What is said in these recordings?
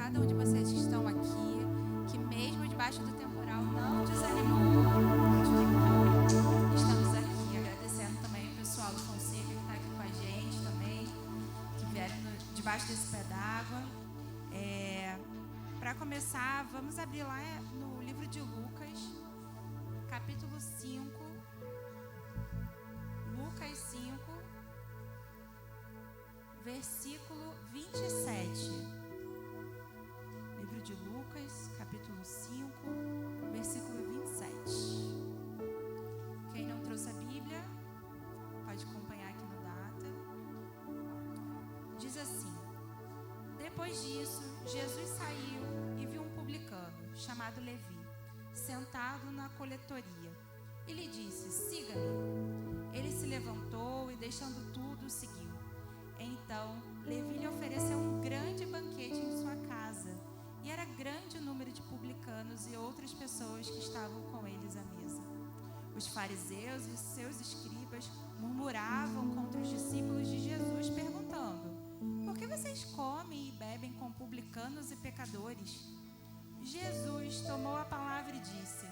cada um de vocês que estão aqui, que mesmo debaixo do temporal não desanimou. Estamos aqui agradecendo também o pessoal do Fonseca que está aqui com a gente também, que vieram debaixo desse pé d'água. Para começar, vamos abrir lá no livro de Lucas, capítulo 5. Lucas 5, versículo 27. Livro de Lucas, capítulo 5, versículo 27. Quem não trouxe a Bíblia, pode acompanhar aqui no Data. Diz assim: depois disso, Jesus saiu e viu um publicano, chamado Levi, sentado na coletoria. E lhe disse: siga-me. Ele se levantou e, deixando tudo, o seguiu. Então, Levi lhe ofereceu um grande banquete em sua casa, e era grande o número de publicanos e outras pessoas que estavam com eles à mesa. Os fariseus e seus escribas murmuravam contra os discípulos de Jesus, perguntando: por que vocês comem e bebem com publicanos e pecadores? Jesus tomou a palavra e disse: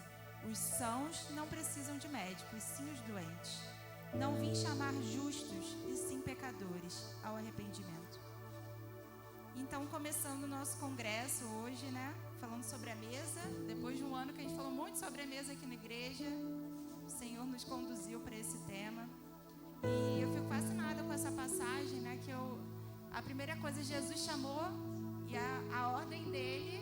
os sãos não precisam de médicos, sim os doentes. Não vim chamar justos, e sim pecadores, ao arrependimento. Então, começando o nosso congresso hoje, né? Falando sobre a mesa. Depois de um ano que a gente falou muito sobre a mesa aqui na igreja, o Senhor nos conduziu para esse tema. E eu fico fascinada com essa passagem, né? A primeira coisa, Jesus chamou, e a ordem dele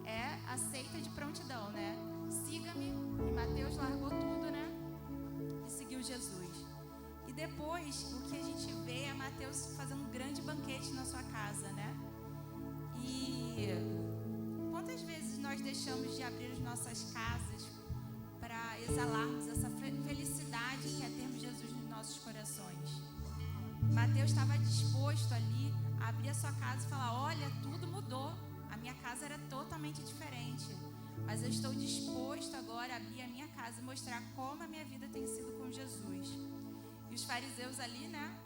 é aceita de prontidão, né? Siga-me. E Mateus largou tudo, né? E seguiu Jesus. E depois, o que a gente vê é Mateus fazendo um grande banquete na sua casa, né? E quantas vezes nós deixamos de abrir as nossas casas para exalarmos essa felicidade que é termos Jesus nos nossos corações? Mateus estava disposto ali a abrir a sua casa e falar: olha, tudo mudou, a minha casa era totalmente diferente, mas eu estou disposto agora a abrir a minha casa e mostrar como a minha vida tem sido com Jesus. E os fariseus ali, né,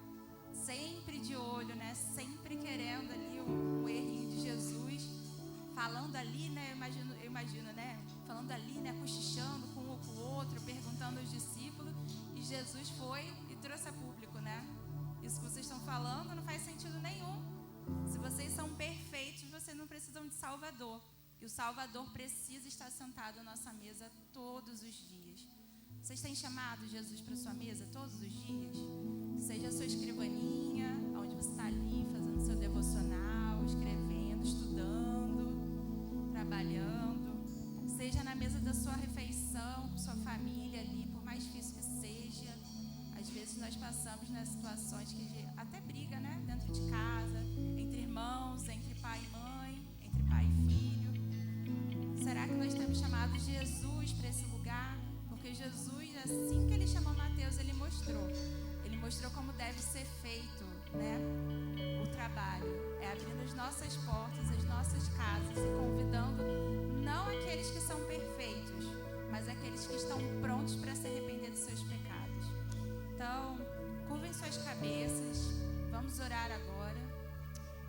sempre de olho, né, sempre querendo ali um errinho de Jesus, falando ali, né, eu imagino, né, falando ali, né, cochichando com um ou com o outro, perguntando aos discípulos, e Jesus foi e trouxe a público, né? Isso que vocês estão falando não faz sentido nenhum. Se vocês são perfeitos, vocês não precisam de Salvador. E o Salvador precisa estar sentado à nossa mesa todos os dias. Vocês têm chamado Jesus para sua mesa todos os dias? Seja a sua escrivaninha, onde você está ali fazendo seu devocional, escrevendo, estudando, trabalhando. Seja na mesa da sua refeição, com sua família ali, por mais difícil que seja. Às vezes nós passamos nas situações que até briga, né? Dentro de casa, entre irmãos, entre pai e mãe, entre pai e filho. Será que nós temos chamado Jesus para esse lugar? Porque Jesus, assim que ele chamou Mateus, ele mostrou como deve ser feito, né, o trabalho. É abrindo as nossas portas, as nossas casas e convidando não aqueles que são perfeitos, mas aqueles que estão prontos para se arrepender dos seus pecados. Então, curvem suas cabeças, vamos orar agora.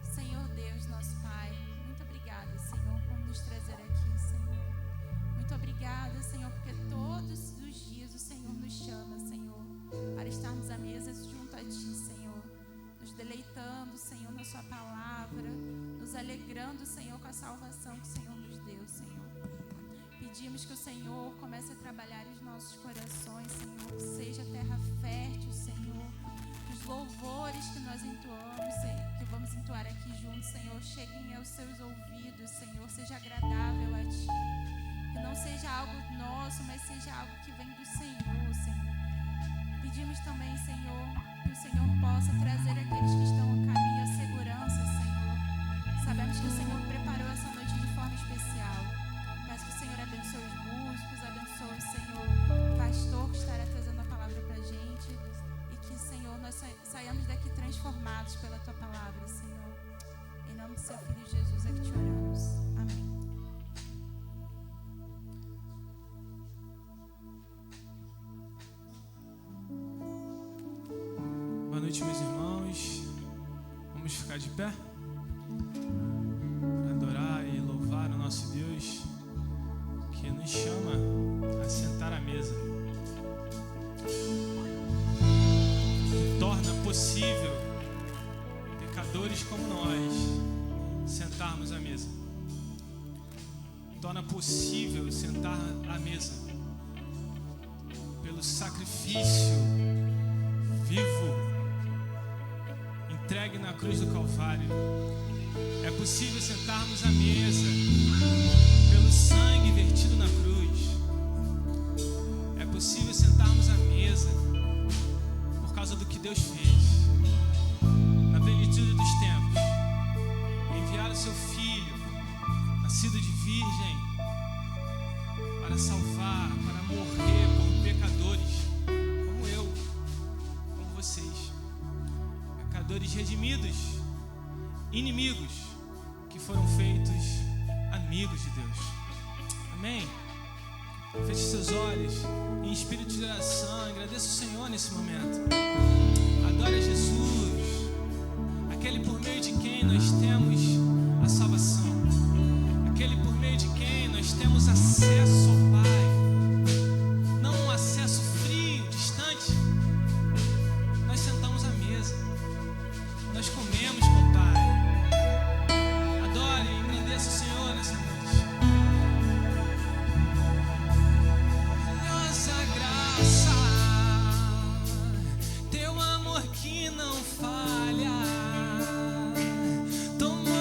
Senhor Deus, nosso Pai, muito obrigada, Senhor, por nos trazer aqui, Senhor. Muito obrigada, Senhor, porque todos os dias o Senhor nos chama, Senhor, para estarmos à mesa junto a Ti, Senhor, nos deleitando, Senhor, na Sua palavra, nos alegrando, Senhor, com a salvação que o Senhor nos deu, Senhor. Pedimos que o Senhor comece a trabalhar os nossos corações, Senhor, que seja terra fértil, Senhor, que os louvores que nós entoamos, Senhor, que vamos entoar aqui juntos, Senhor, cheguem aos seus ouvidos, Senhor, seja agradável a Ti, que não seja algo nosso, mas seja algo que vem do Senhor, Senhor. Pedimos também, Senhor, que o Senhor possa trazer aqueles que estão a caminho a segurança, Senhor. Sabemos que o Senhor preparou essa noite de forma especial. Peço que o Senhor abençoe os músicos, abençoe, Senhor, o pastor que estará trazendo a palavra para a gente. E que, Senhor, nós saiamos daqui transformados pela Tua palavra, Senhor. Em nome do Seu Filho Jesus é que te oramos. Amém. Boa noite, meus irmãos. Vamos ficar de pé para adorar sentarmos à mesa. Torna possível sentar à mesa pelo sacrifício vivo entregue na cruz do Calvário. É possível sentarmos à mesa pelo sangue vertido na cruz. É possível sentarmos à mesa por causa do que Deus fez. Na plenitude dos tempos, enviar o seu Filho, nascido de virgem, para salvar, para morrer por pecadores como eu, como vocês. Pecadores redimidos, inimigos que foram feitos amigos de Deus. Amém? Feche seus olhos em espírito de oração. Agradeça o Senhor nesse momento. Adore a Jesus, aquele por meio de quem nós temos a salvação, aquele por meio de quem nós temos acesso ao Pai. Não um acesso frio, distante. Nós sentamos à mesa, nós comemos com o Pai. Adore e agradeça o Senhor nessa noite. Gloriosa graça, teu amor que não falha, tomou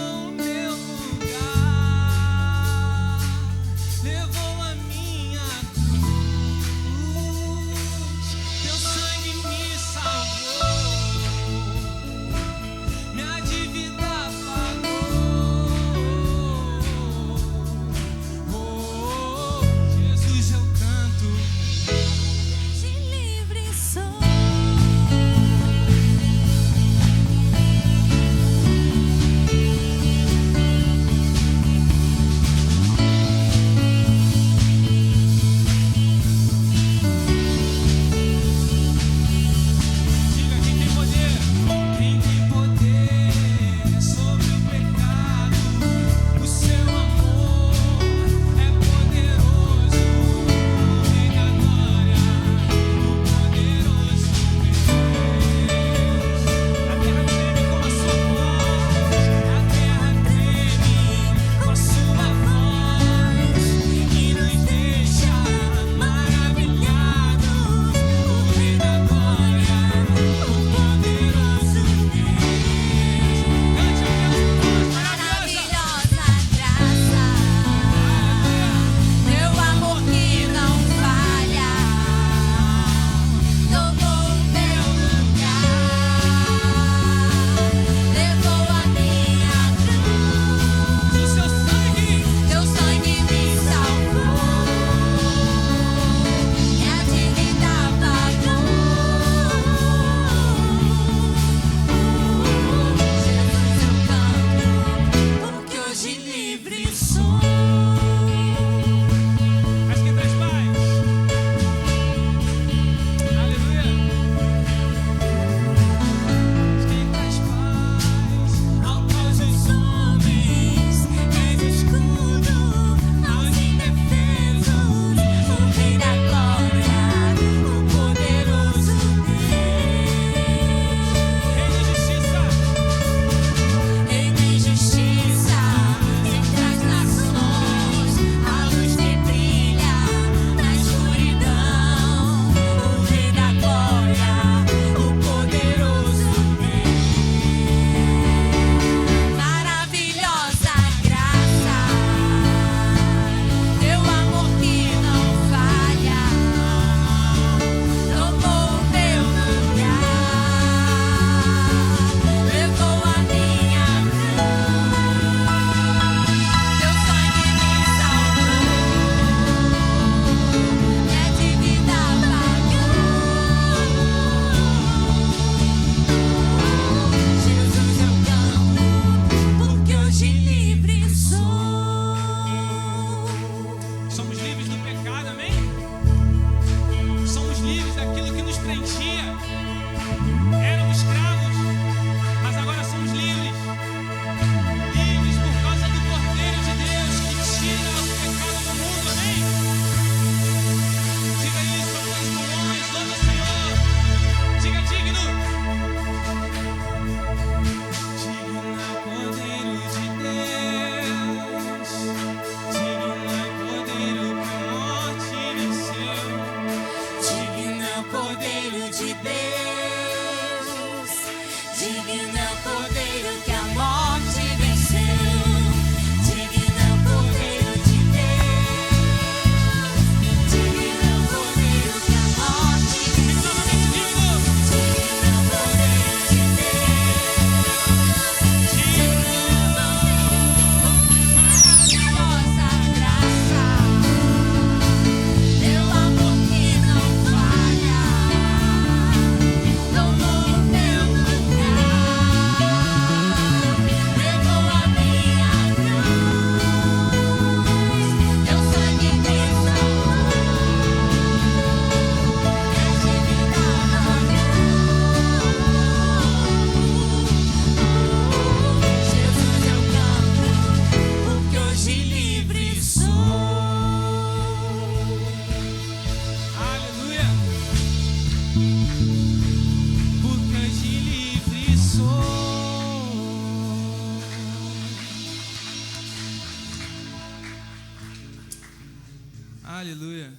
Aleluia.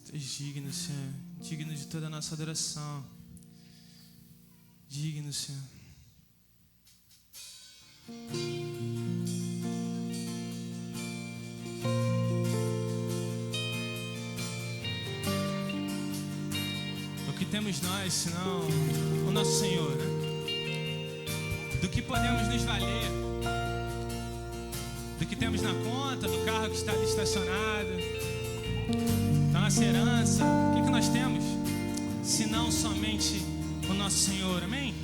Tu és digno, Senhor. Digno de toda a nossa adoração. Digno, Senhor. O que temos nós, senão o nosso Senhor, né? Do que podemos nos valer, do que temos na conta, do carro que está ali estacionado, da nossa herança. O que nós temos? Senão somente o nosso Senhor, amém?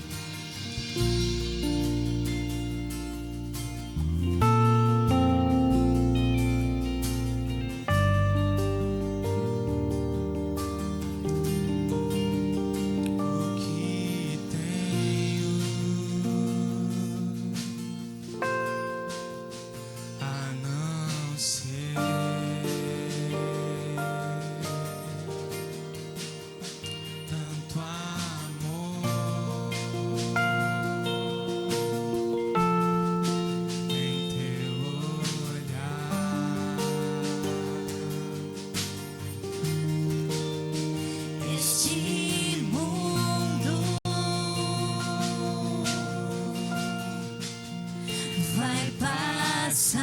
Esperança.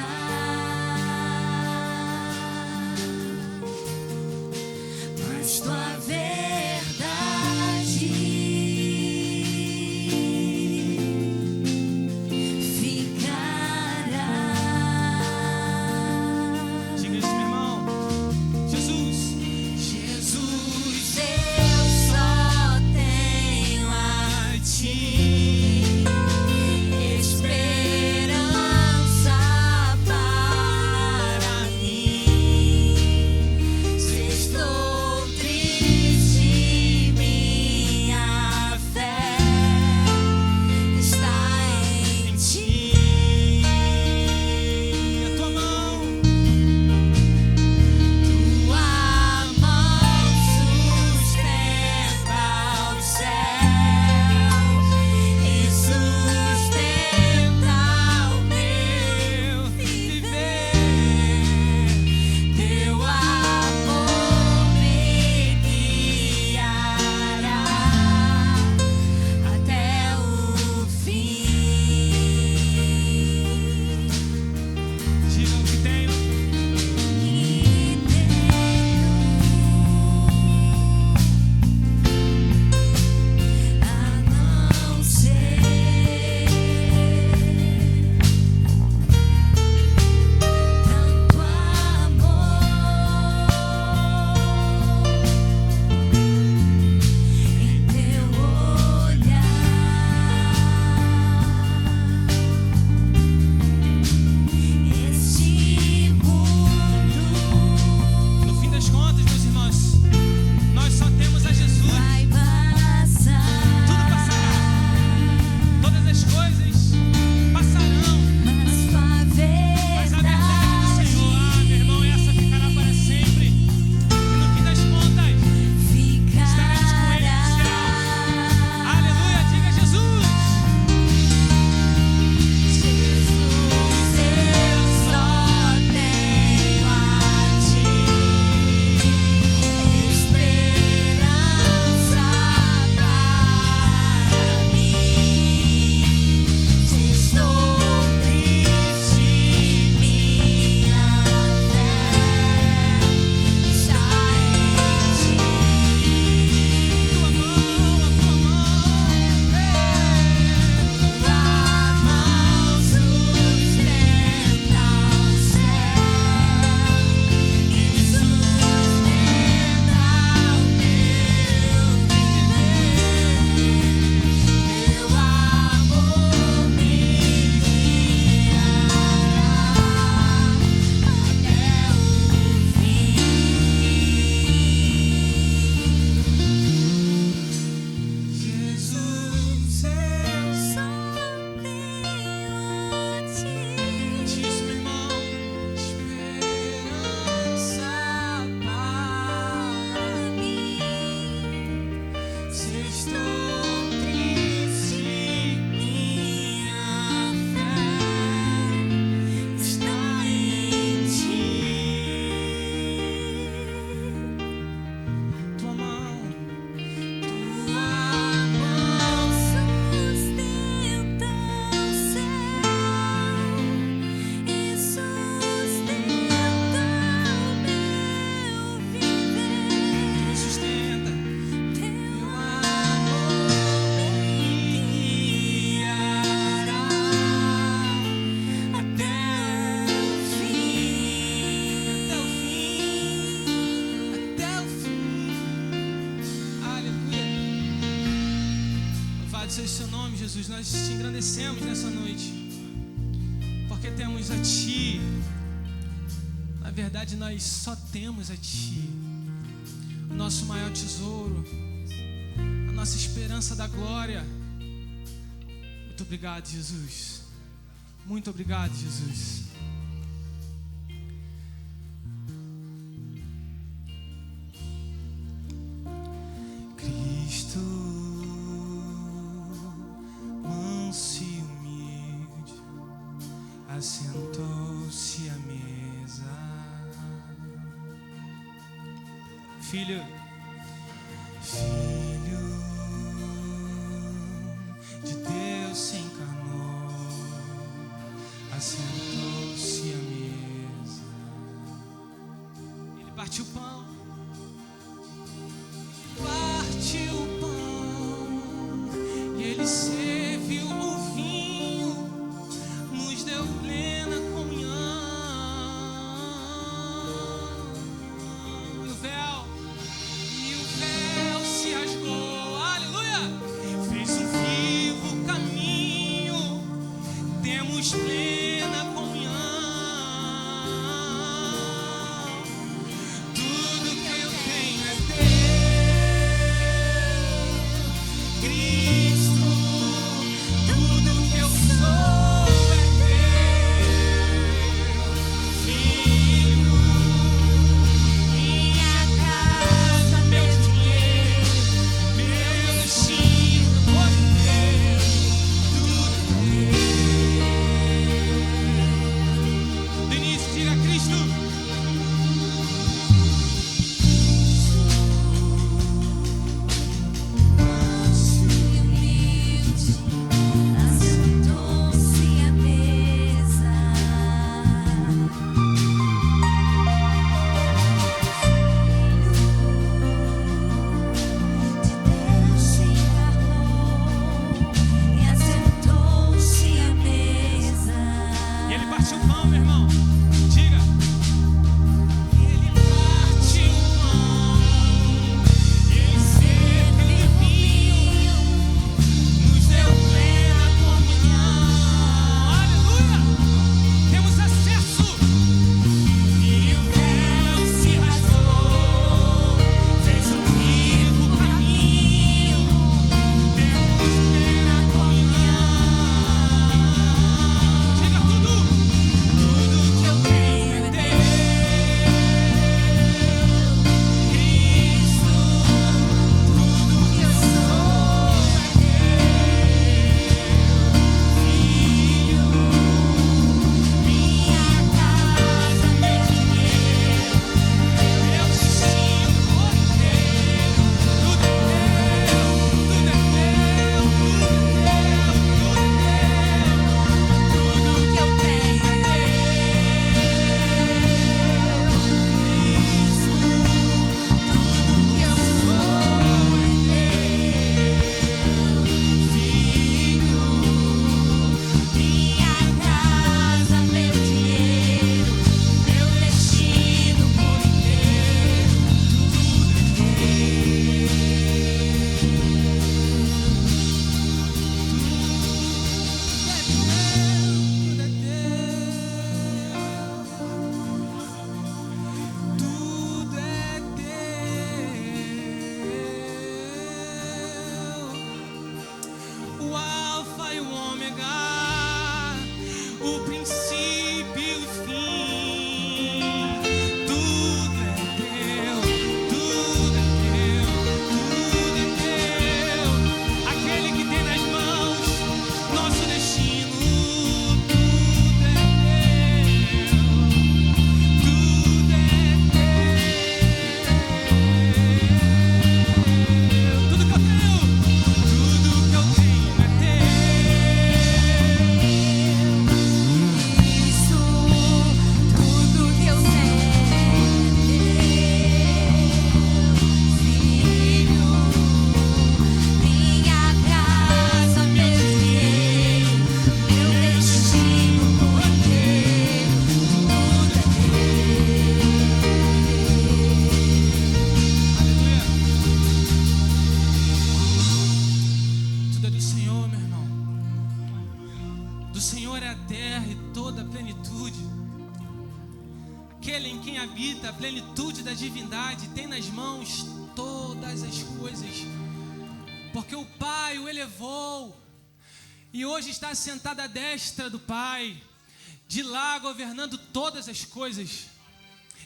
Jesus, nós te engrandecemos nessa noite, porque temos a Ti. Na verdade, nós só temos a Ti, o nosso maior tesouro, a nossa esperança da glória. Muito obrigado, Jesus. Muito obrigado, Jesus. Cristo, manso e humilde, assentou-se à mesa. Filho de Deus se encarnou, assentou-se à mesa. Ele partiu o pão, e ele serviu o vinho, nos deu plena comunhão. E o véu se rasgou, aleluia, fez um vivo caminho, temos plena comunhão. Tudo que eu tenho é teu, Cristo. Tudo que eu sou é teu, Filho. Minha casa, meu dinheiro, meu destino, foi teu. Tudo teu. Denise, diga Cristo. Manso e humilde, assentou-se à mesa. De Deus se encarnou e assentou-se à mesa. E ele partiu o pão, meu irmão. Diga. Ele partiu o pão, ele serviu o vinho, nos deu plena comunhão. Aleluia! Temos acesso. E o véu se rasgou, fez um vivo caminho, temos plena comunhão. Diga tudo. Tudo Do Senhor é a terra e toda a plenitude. Aquele em quem habita a plenitude da divindade tem nas mãos todas as coisas, porque o Pai o elevou e hoje está sentado à destra do Pai, de lá governando todas as coisas.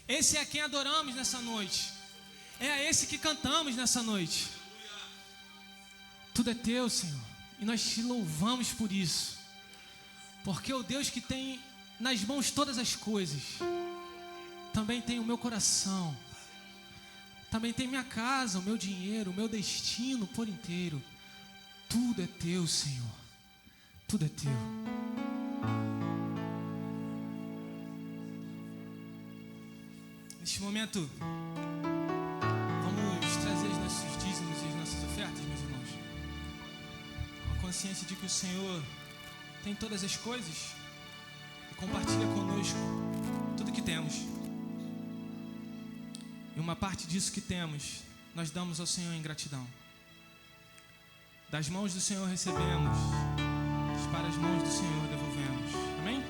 Esse é a quem adoramos nessa noite, é a esse que cantamos nessa noite. Tudo é teu, Senhor, e nós te louvamos por isso, porque o Deus que tem nas mãos todas as coisas também tem o meu coração, também tem minha casa, o meu dinheiro, o meu destino por inteiro. Tudo é teu, Senhor, tudo é teu. Neste momento, vamos trazer os nossos dízimos e as nossas ofertas, meus irmãos, com a consciência de que o Senhor tem todas as coisas e compartilha conosco tudo que temos. E uma parte disso que temos, nós damos ao Senhor em gratidão. Das mãos do Senhor recebemos, para as mãos do Senhor devolvemos. Amém?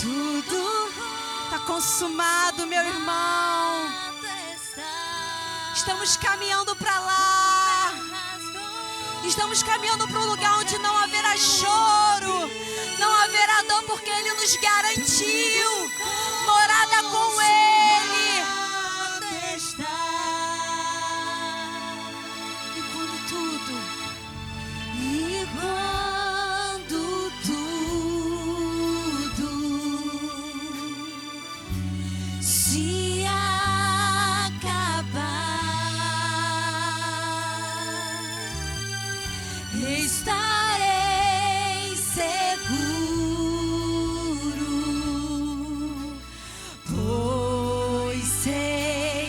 tudo Está consumado, meu irmão. está. Estamos caminhando para lá. Estamos caminhando para um lugar onde não haverá choro, não haverá dor, porque Ele nos garantiu morada com Ele. E quando tudo se acabar, estarei seguro, pois sei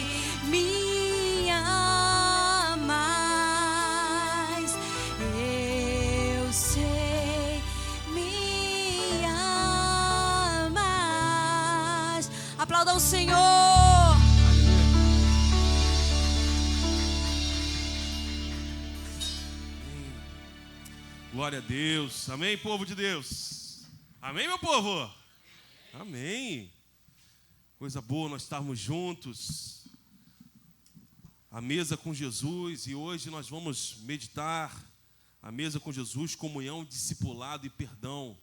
me amas. Eu sei me amas. Aplauda o Senhor. Glória a Deus. Amém, povo de Deus. Amém, meu povo? Amém. Coisa boa nós estarmos juntos. A mesa com Jesus. E hoje nós vamos meditar a mesa com Jesus, comunhão, discipulado e perdão.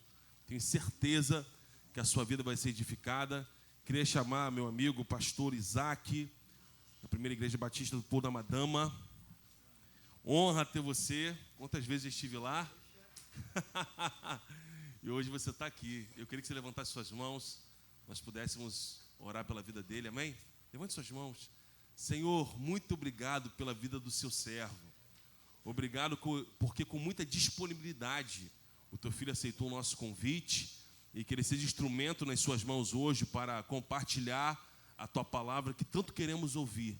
Tenho certeza que a sua vida vai ser edificada. Queria chamar meu amigo, o pastor Isaac, da Primeira Igreja Batista do Povo da Madama. Honra ter você. Quantas vezes eu estive lá? E hoje você está aqui. Eu queria que você levantasse suas mãos, nós pudéssemos orar pela vida dele, amém? Levante suas mãos. Senhor, muito obrigado pela vida do seu servo. Obrigado porque com muita disponibilidade o teu filho aceitou o nosso convite e que ele seja instrumento nas suas mãos hoje para compartilhar a tua palavra que tanto queremos ouvir,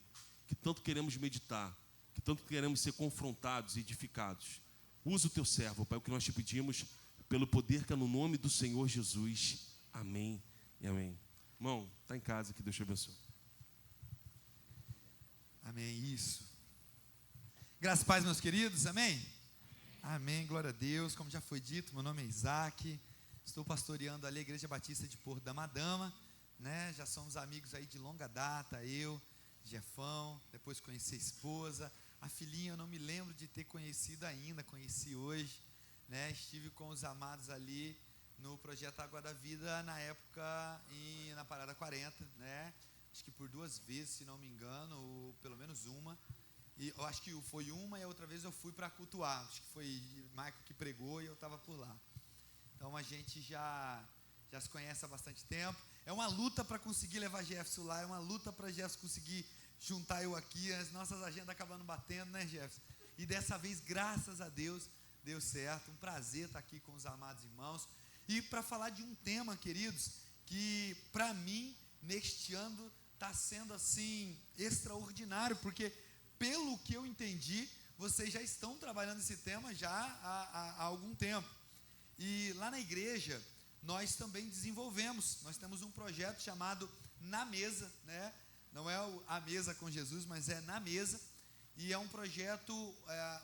que tanto queremos meditar, que tanto queremos ser confrontados e edificados. Usa o teu servo, Pai, o que nós te pedimos, pelo poder que é no nome do Senhor Jesus. Amém e amém. Irmão, está em casa, que Deus te abençoe. Amém, isso. Graças e paz, meus queridos, amém? Amém, glória a Deus. Como já foi dito, meu nome é Isaac. Estou pastoreando ali a Igreja Batista de Porto da Madama, né? Já somos amigos aí de longa data, eu, Jefão, depois conheci a esposa. A filhinha eu não me lembro de ter conhecido ainda, conheci hoje, né? Estive com os amados ali no projeto Água da Vida, na época na Parada 40, né? Acho que por 2 vezes, se não me engano, ou pelo menos uma. E eu acho que foi uma e a outra vez eu fui para cultuar. Acho que foi Michael que pregou e eu estava por lá. Então a gente já se conhece há bastante tempo. É uma luta para conseguir levar Jefferson lá, é uma luta para Jefferson conseguir juntar eu aqui. As nossas agendas acabando batendo, né, Jefferson? E dessa vez, graças a Deus, deu certo. Um prazer estar aqui com os amados irmãos. E para falar de um tema, queridos, que para mim, neste ano, está sendo assim, extraordinário, porque pelo que eu entendi, vocês já estão trabalhando esse tema já há algum tempo. E lá na igreja, nós também desenvolvemos, nós temos um projeto chamado Na Mesa, né? Não é a mesa com Jesus, mas é Na Mesa. E é um projeto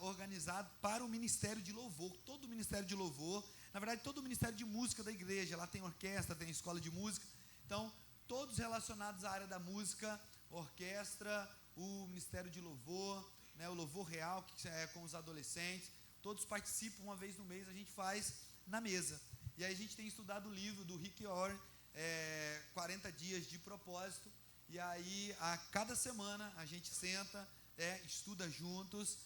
organizado para o Ministério de Louvor. Todo o Ministério de Louvor, na verdade todo o Ministério de Música da igreja, lá tem orquestra, tem escola de música. Então, todos relacionados à área da música, orquestra, o Ministério de Louvor, né, o Louvor Real, que é com os adolescentes, todos participam. Uma vez no mês a gente faz Na Mesa. E aí a gente tem estudado o livro do Rick Warren, 40 dias de propósito. E aí a cada semana a gente senta, estuda juntos,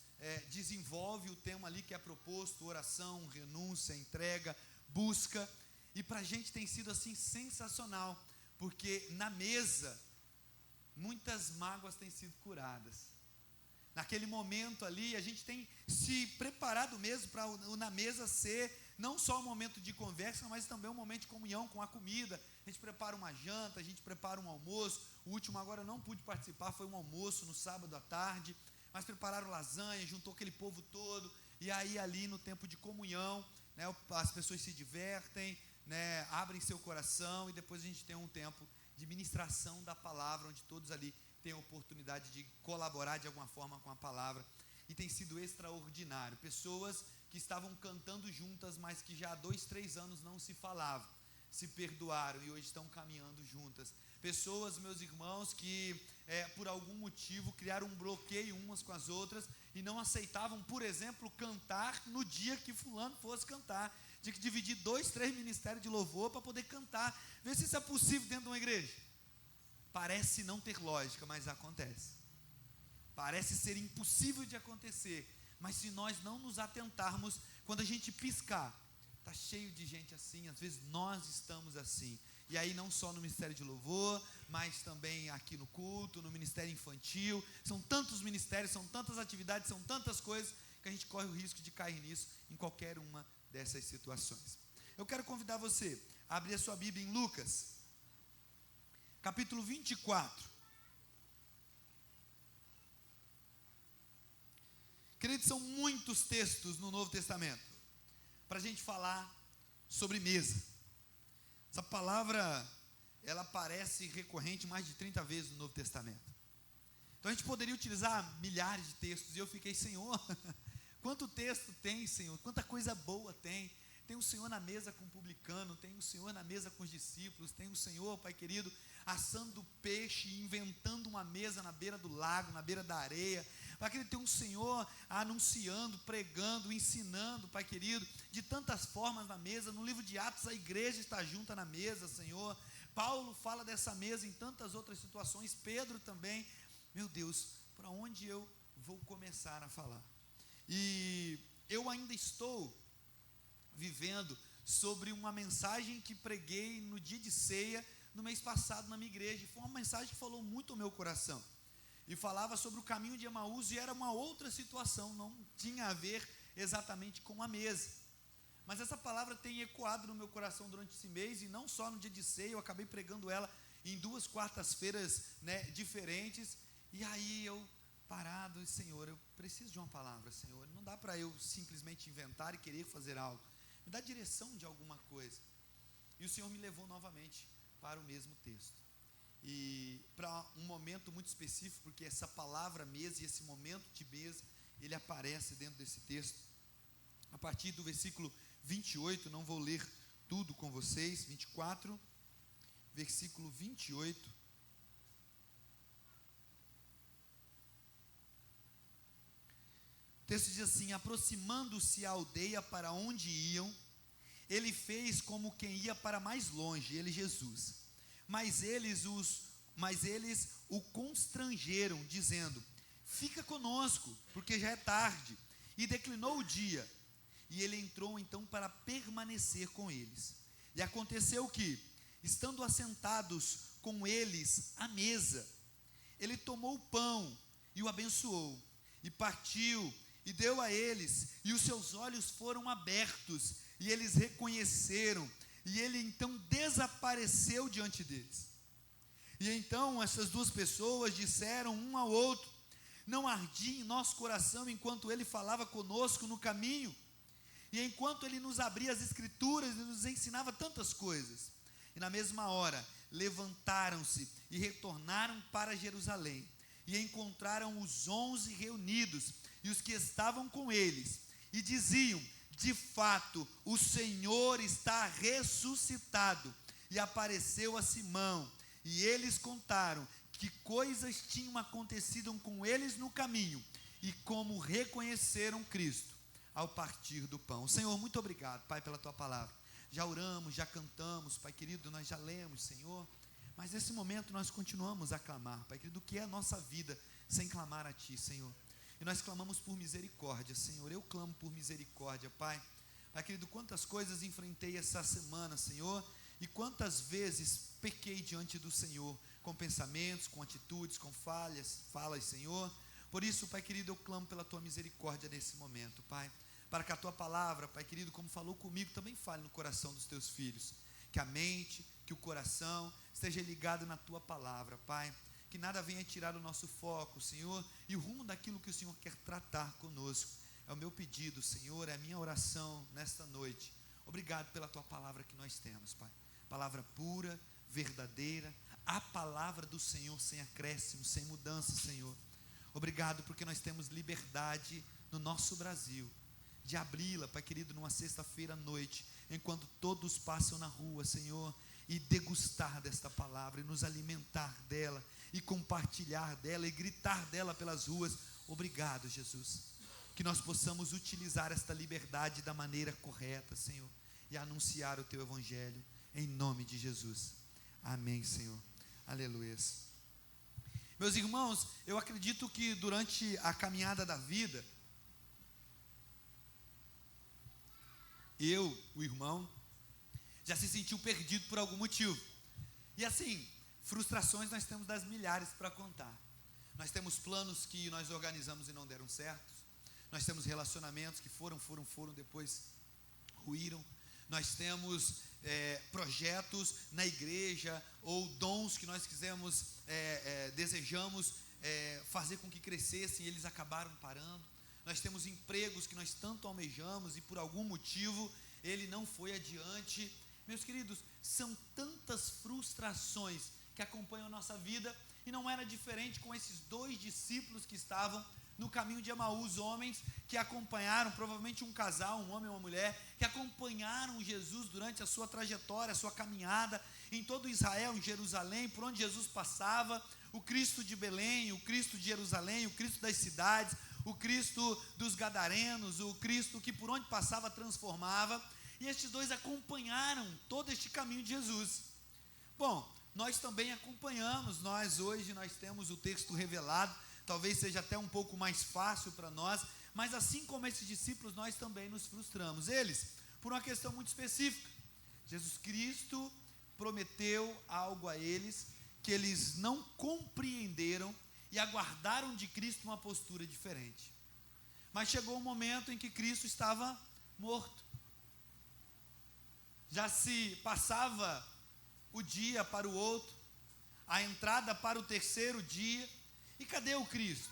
desenvolve o tema ali que é proposto: oração, renúncia, entrega, busca. E para a gente tem sido assim sensacional, porque na mesa muitas mágoas têm sido curadas. Naquele momento ali a gente tem se preparado mesmo para o Na Mesa ser não só um momento de conversa, mas também um momento de comunhão com a comida. A gente prepara uma janta, a gente prepara um almoço. O último agora eu não pude participar, foi um almoço no sábado à tarde, mas prepararam lasanha, juntou aquele povo todo. E aí ali no tempo de comunhão, né, as pessoas se divertem, né, abrem seu coração, e depois a gente tem um tempo de ministração da palavra, onde todos ali têm a oportunidade de colaborar de alguma forma com a palavra. E tem sido extraordinário. Pessoas que estavam cantando juntas, mas que já há 2, 3 anos não se falavam, se perdoaram e hoje estão caminhando juntas. Pessoas, meus irmãos, que por algum motivo criaram um bloqueio umas com as outras e não aceitavam, por exemplo, cantar no dia que fulano fosse cantar. Tinha que dividir 2, 3 ministérios de louvor para poder cantar. Vê se isso é possível dentro de uma igreja. Parece não ter lógica, mas acontece. Parece ser impossível de acontecer, mas se nós não nos atentarmos, quando a gente piscar, está cheio de gente assim, às vezes nós estamos assim. E aí não só no ministério de louvor, mas também aqui no culto, no ministério infantil. São tantos ministérios, são tantas atividades, são tantas coisas, que a gente corre o risco de cair nisso em qualquer uma dessas situações. Eu quero convidar você a abrir a sua Bíblia em Lucas, capítulo 24. Queridos, são muitos textos no Novo Testamento para a gente falar sobre mesa. Essa palavra, ela aparece recorrente mais de 30 vezes no Novo Testamento. Então a gente poderia utilizar milhares de textos, e eu fiquei, Senhor, quanto texto tem, Senhor, quanta coisa boa tem. Tem o Senhor na mesa com o publicano, tem o Senhor na mesa com os discípulos, tem o Senhor, Pai querido, assando peixe, inventando uma mesa na beira do lago, na beira da areia. Pai querido, tem um Senhor anunciando, pregando, ensinando, Pai querido, de tantas formas na mesa. No livro de Atos, a igreja está junta na mesa, Senhor. Paulo fala dessa mesa em tantas outras situações, Pedro também. Meu Deus, para onde eu vou começar a falar? E eu ainda estou vivendo sobre uma mensagem que preguei no dia de ceia, no mês passado na minha igreja. Foi uma mensagem que falou muito ao meu coração, e falava sobre o caminho de Emaús, e era uma outra situação, não tinha a ver exatamente com a mesa, mas essa palavra tem ecoado no meu coração durante esse mês, e não só no dia de ceia. Eu acabei pregando ela em 2 quartas-feiras, diferentes, e aí eu parado, Senhor, eu preciso de uma palavra, Senhor, não dá para eu simplesmente inventar e querer fazer algo, me dá direção de alguma coisa. E o Senhor me levou novamente para o mesmo texto, e para um momento muito específico, porque essa palavra mesa e esse momento de mesa, ele aparece dentro desse texto, a partir do versículo 28, não vou ler tudo com vocês, 24, versículo 28, o texto diz assim: aproximando-se a aldeia para onde iam, ele fez como quem ia para mais longe, ele, Jesus. Mas eles o constrangeram, dizendo: fica conosco, porque já é tarde. E declinou o dia. E ele entrou então para permanecer com eles. E aconteceu que, estando assentados com eles à mesa, ele tomou o pão e o abençoou, e partiu, e deu a eles, e os seus olhos foram abertos, e eles reconheceram, e ele então desapareceu diante deles. E então essas 2 pessoas disseram um ao outro: não ardia em nosso coração enquanto ele falava conosco no caminho, e enquanto ele nos abria as escrituras e nos ensinava tantas coisas? E na mesma hora levantaram-se e retornaram para Jerusalém, e encontraram os 11 reunidos, e os que estavam com eles, e diziam: de fato, o Senhor está ressuscitado, e apareceu a Simão. E eles contaram que coisas tinham acontecido com eles no caminho, e como reconheceram Cristo ao partir do pão. Senhor, muito obrigado, Pai, pela Tua palavra. Já oramos, já cantamos, Pai querido, nós já lemos, Senhor, mas nesse momento nós continuamos a clamar, Pai querido, o que é a nossa vida sem clamar a Ti, Senhor? E nós clamamos por misericórdia, Senhor. Eu clamo por misericórdia, Pai. Pai querido, quantas coisas enfrentei essa semana, Senhor, e quantas vezes pequei diante do Senhor, com pensamentos, com atitudes, com falas, Senhor. Por isso, Pai querido, eu clamo pela Tua misericórdia nesse momento, Pai, para que a Tua palavra, Pai querido, como falou comigo, também fale no coração dos Teus filhos, que a mente, que o coração esteja ligado na Tua palavra, Pai, que nada venha tirar o nosso foco, Senhor, e o rumo daquilo que o Senhor quer tratar conosco. É o meu pedido, Senhor, é a minha oração nesta noite. Obrigado pela Tua palavra que nós temos, Pai, palavra pura, verdadeira, a palavra do Senhor sem acréscimo, sem mudança, Senhor. Obrigado porque nós temos liberdade no nosso Brasil, de abri-la, Pai querido, numa sexta-feira à noite, enquanto todos passam na rua, Senhor, e degustar desta palavra, e nos alimentar dela, e compartilhar dela, e gritar dela pelas ruas. Obrigado, Jesus, que nós possamos utilizar esta liberdade da maneira correta, Senhor, e anunciar o Teu Evangelho, em nome de Jesus. Amém, Senhor. Aleluia. Meus irmãos, eu acredito que durante a caminhada da vida, o irmão, já se sentiu perdido por algum motivo. E assim, frustrações nós temos das milhares para contar. Nós temos planos que nós organizamos e não deram certo. Nós temos relacionamentos que foram, depois ruíram. Nós temos projetos na igreja, ou dons que nós desejamos fazer com que crescessem, e eles acabaram parando. Nós temos empregos que nós tanto almejamos, e por algum motivo ele não foi adiante. Meus queridos, são tantas frustrações que acompanham a nossa vida, e não era diferente com esses 2 discípulos que estavam no caminho de Emaús, homens que acompanharam, provavelmente um casal, um homem e uma mulher, que acompanharam Jesus durante a sua trajetória, a sua caminhada, em todo Israel, em Jerusalém, por onde Jesus passava, o Cristo de Belém, o Cristo de Jerusalém, o Cristo das cidades, o Cristo dos Gadarenos, o Cristo que por onde passava transformava, e estes 2 acompanharam todo este caminho de Jesus. Bom, nós também acompanhamos, hoje nós temos o texto revelado, talvez seja até um pouco mais fácil para nós, mas assim como esses discípulos, nós também nos frustramos. Eles, por uma questão muito específica, Jesus Cristo prometeu algo a eles, que eles não compreenderam, e aguardaram de Cristo uma postura diferente. Mas chegou um momento em que Cristo estava morto. Já se passava o dia para o outro, a entrada para o 3º dia, e cadê o Cristo?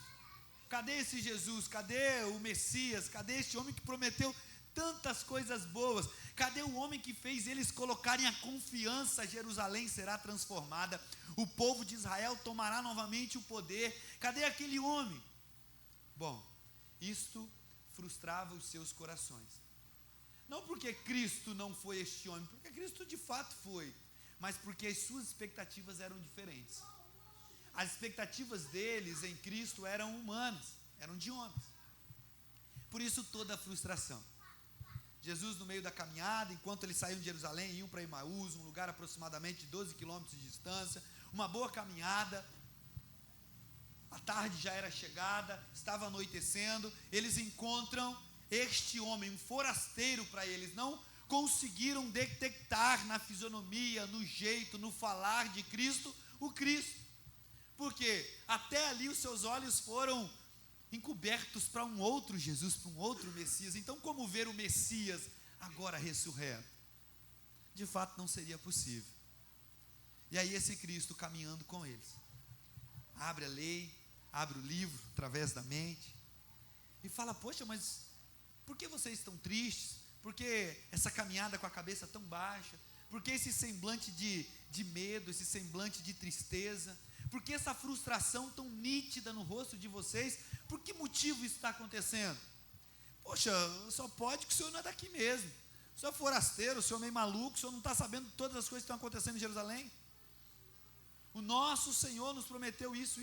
Cadê esse Jesus? Cadê o Messias? Cadê este homem que prometeu tantas coisas boas? Cadê o homem que fez eles colocarem a confiança? Jerusalém será transformada, o povo de Israel tomará novamente o poder. Cadê aquele homem? Bom, isto frustrava os seus corações. Não porque Cristo não foi este homem, porque Cristo de fato foi, mas porque as suas expectativas eram diferentes. As expectativas deles em Cristo eram humanas, eram de homens. Por isso toda a frustração. Jesus, no meio da caminhada, enquanto eles saíam de Jerusalém, iam para Emaús, um lugar aproximadamente de 12 quilômetros de distância, uma boa caminhada, a tarde já era chegada, estava anoitecendo, eles encontram este homem, um forasteiro para eles, não conseguiram detectar na fisionomia, no jeito, no falar de Cristo, o Cristo, porque até ali os seus olhos foram encobertos para um outro Jesus, para um outro Messias. Então, como ver o Messias agora ressurreto? De fato não seria possível. E aí esse Cristo caminhando com eles, abre a lei, abre o livro através da mente, e fala: poxa, mas por que vocês estão tristes? Por que essa caminhada com a cabeça tão baixa? Por que esse semblante de medo, esse semblante de tristeza? Por que essa frustração tão nítida no rosto de vocês? Por que motivo isso está acontecendo? Poxa, só pode que o senhor não é daqui mesmo. O senhor é forasteiro, o senhor é meio maluco, o senhor não está sabendo todas as coisas que estão acontecendo em Jerusalém? O nosso Senhor nos prometeu isso.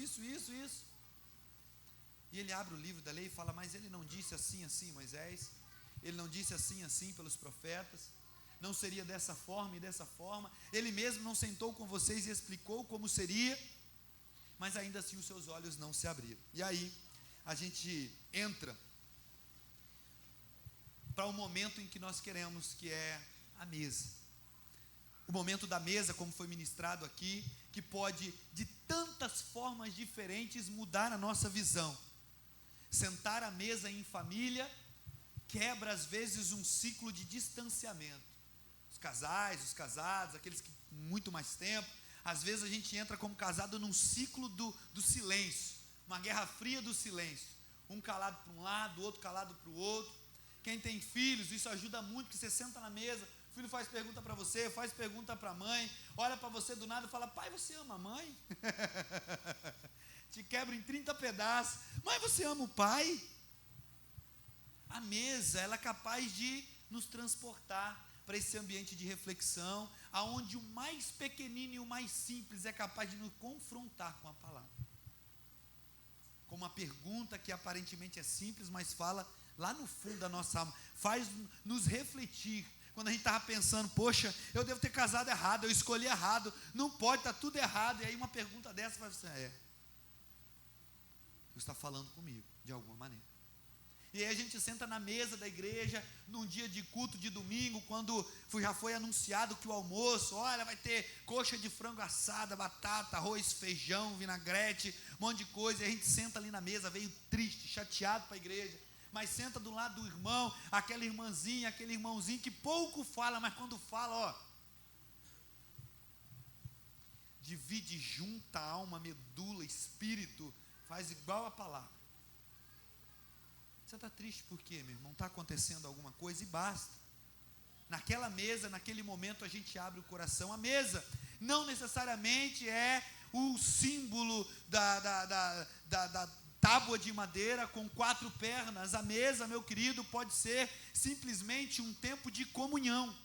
E ele abre o livro da lei e fala: mas ele não disse assim, Moisés? Ele não disse assim, pelos profetas? Não seria dessa forma e dessa forma? Ele mesmo não sentou com vocês e explicou como seria? Mas ainda assim os seus olhos não se abriram. E aí a gente entra para o momento em que nós queremos, que é a mesa. O momento da mesa, como foi ministrado aqui, que pode de tantas formas diferentes mudar a nossa visão. Sentar à mesa em família quebra às vezes um ciclo de distanciamento. Os casais, os casados, aqueles que muito mais tempo, às vezes a gente entra como casado num ciclo do silêncio, uma guerra fria do silêncio, um calado para um lado, outro calado para o outro. Quem tem filhos, isso ajuda muito, porque você senta na mesa, o filho faz pergunta para você, faz pergunta para a mãe, olha para você do nada e fala: pai, você ama a mãe? Te quebra em 30 pedaços. Mãe, você ama o pai? A mesa, ela é capaz de nos transportar para esse ambiente de reflexão, aonde o mais pequenino e o mais simples é capaz de nos confrontar com a palavra. Com uma pergunta que aparentemente é simples, mas fala lá no fundo da nossa alma, faz nos refletir. Quando a gente estava pensando, poxa, eu devo ter casado errado, eu escolhi errado, não pode, está tudo errado. E aí uma pergunta dessa vai ser, Deus está falando comigo, de alguma maneira. E aí a gente senta na mesa da igreja, num dia de culto de domingo, quando já foi anunciado que o almoço, olha, vai ter coxa de frango assada, batata, arroz, feijão, vinagrete, um monte de coisa. E a gente senta ali na mesa, veio triste, chateado para a igreja. Mas senta do lado do irmão, aquela irmãzinha, aquele irmãozinho que pouco fala, mas quando fala, divide, junta alma, medula, espírito, faz igual a palavra. Você está triste por quê, meu irmão? Está acontecendo alguma coisa e basta. Naquela mesa, naquele momento, a gente abre o coração. A mesa não necessariamente é o símbolo da tábua de madeira com 4 pernas. A mesa, meu querido, pode ser simplesmente um tempo de comunhão.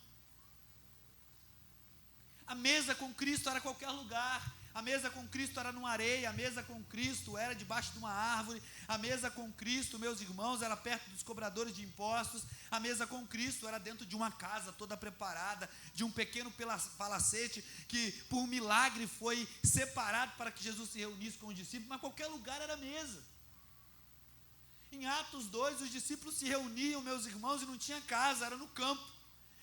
A mesa com Cristo era qualquer lugar. A mesa com Cristo era numa areia, a mesa com Cristo era debaixo de uma árvore, a mesa com Cristo, meus irmãos, era perto dos cobradores de impostos, a mesa com Cristo era dentro de uma casa toda preparada, de um pequeno palacete que por milagre foi separado para que Jesus se reunisse com os discípulos, mas qualquer lugar era mesa. Em Atos 2, os discípulos se reuniam, meus irmãos, e não tinha casa, era no campo,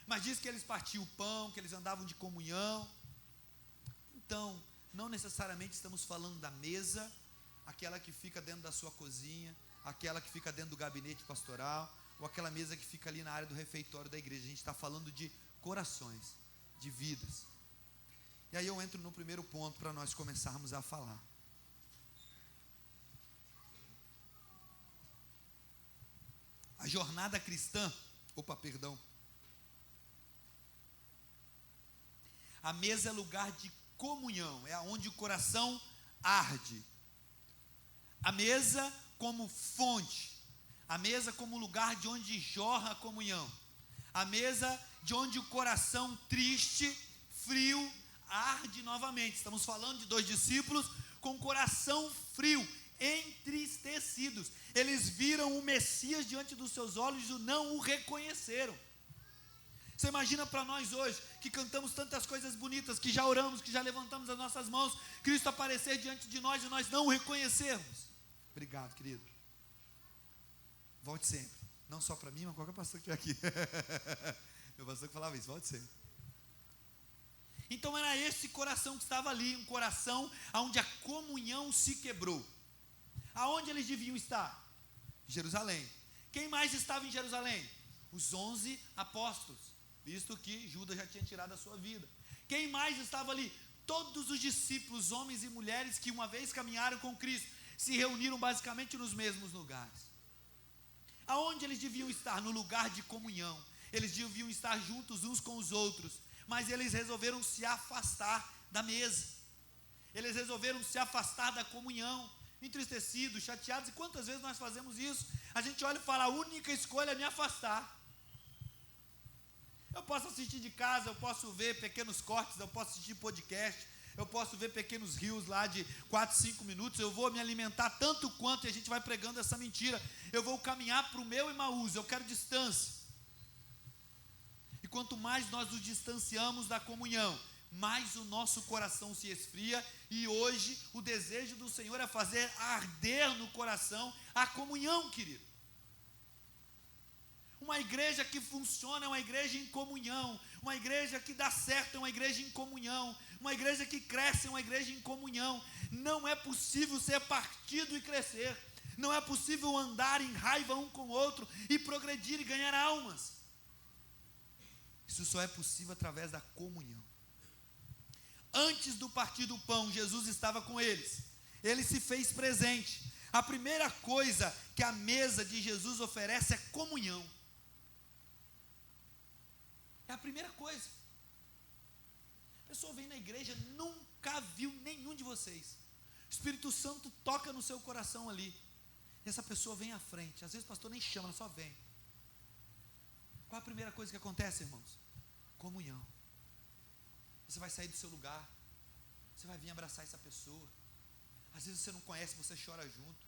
mas diz que eles partiam o pão, que eles andavam de comunhão. Então, não necessariamente estamos falando da mesa, aquela que fica dentro da sua cozinha, aquela que fica dentro do gabinete pastoral, ou aquela mesa que fica ali na área do refeitório da igreja. A gente está falando de corações, de vidas. E aí eu entro no primeiro ponto para nós começarmos a falar. A jornada cristã, a mesa é lugar de comunhão, é onde o coração arde. A mesa como fonte, a mesa como lugar de onde jorra a comunhão, a mesa de onde o coração triste, frio, arde novamente. Estamos falando de 2 discípulos com coração frio, entristecidos. Eles viram o Messias diante dos seus olhos e não o reconheceram. Você imagina para nós hoje, que cantamos tantas coisas bonitas, que já oramos, que já levantamos as nossas mãos, Cristo aparecer diante de nós e nós não o reconhecermos. Obrigado, querido. Volte sempre. Não só para mim, mas qualquer pastor que estiver aqui. Meu pastor que falava isso, volte sempre. Então era esse coração que estava ali, um coração onde a comunhão se quebrou. Aonde eles deviam estar? Jerusalém. Quem mais estava em Jerusalém? Os 11 apóstolos, visto que Judas já tinha tirado a sua vida. Quem mais estava ali? Todos os discípulos, homens e mulheres que uma vez caminharam com Cristo, se reuniram basicamente nos mesmos lugares. Aonde eles deviam estar? No lugar de comunhão. Eles deviam estar juntos uns com os outros, mas eles resolveram se afastar da mesa. Eles resolveram se afastar da comunhão, entristecidos, chateados. E quantas vezes nós fazemos isso? A gente olha e fala, a única escolha é me afastar. Eu posso assistir de casa, eu posso ver pequenos cortes, eu posso assistir podcast, eu posso ver pequenos reels lá de 4, 5 minutos, eu vou me alimentar tanto quanto, e a gente vai pregando essa mentira, eu vou caminhar para o meu Emaús, eu quero distância. E quanto mais nós nos distanciamos da comunhão, mais o nosso coração se esfria, e hoje o desejo do Senhor é fazer arder no coração a comunhão, querido. Uma igreja que funciona é uma igreja em comunhão, uma igreja que dá certo é uma igreja em comunhão, uma igreja que cresce é uma igreja em comunhão. Não é possível ser partido e crescer, não é possível andar em raiva um com o outro e progredir e ganhar almas. Isso só é possível através da comunhão. Antes do partir do pão, Jesus estava com eles, ele se fez presente. A primeira coisa que a mesa de Jesus oferece é comunhão. É a primeira coisa. A pessoa vem na igreja, nunca viu nenhum de vocês. O Espírito Santo toca no seu coração ali. E essa pessoa vem à frente. Às vezes o pastor nem chama, ela só vem. Qual a primeira coisa que acontece, irmãos? Comunhão. Você vai sair do seu lugar, você vai vir abraçar essa pessoa. Às vezes você não conhece, você chora junto.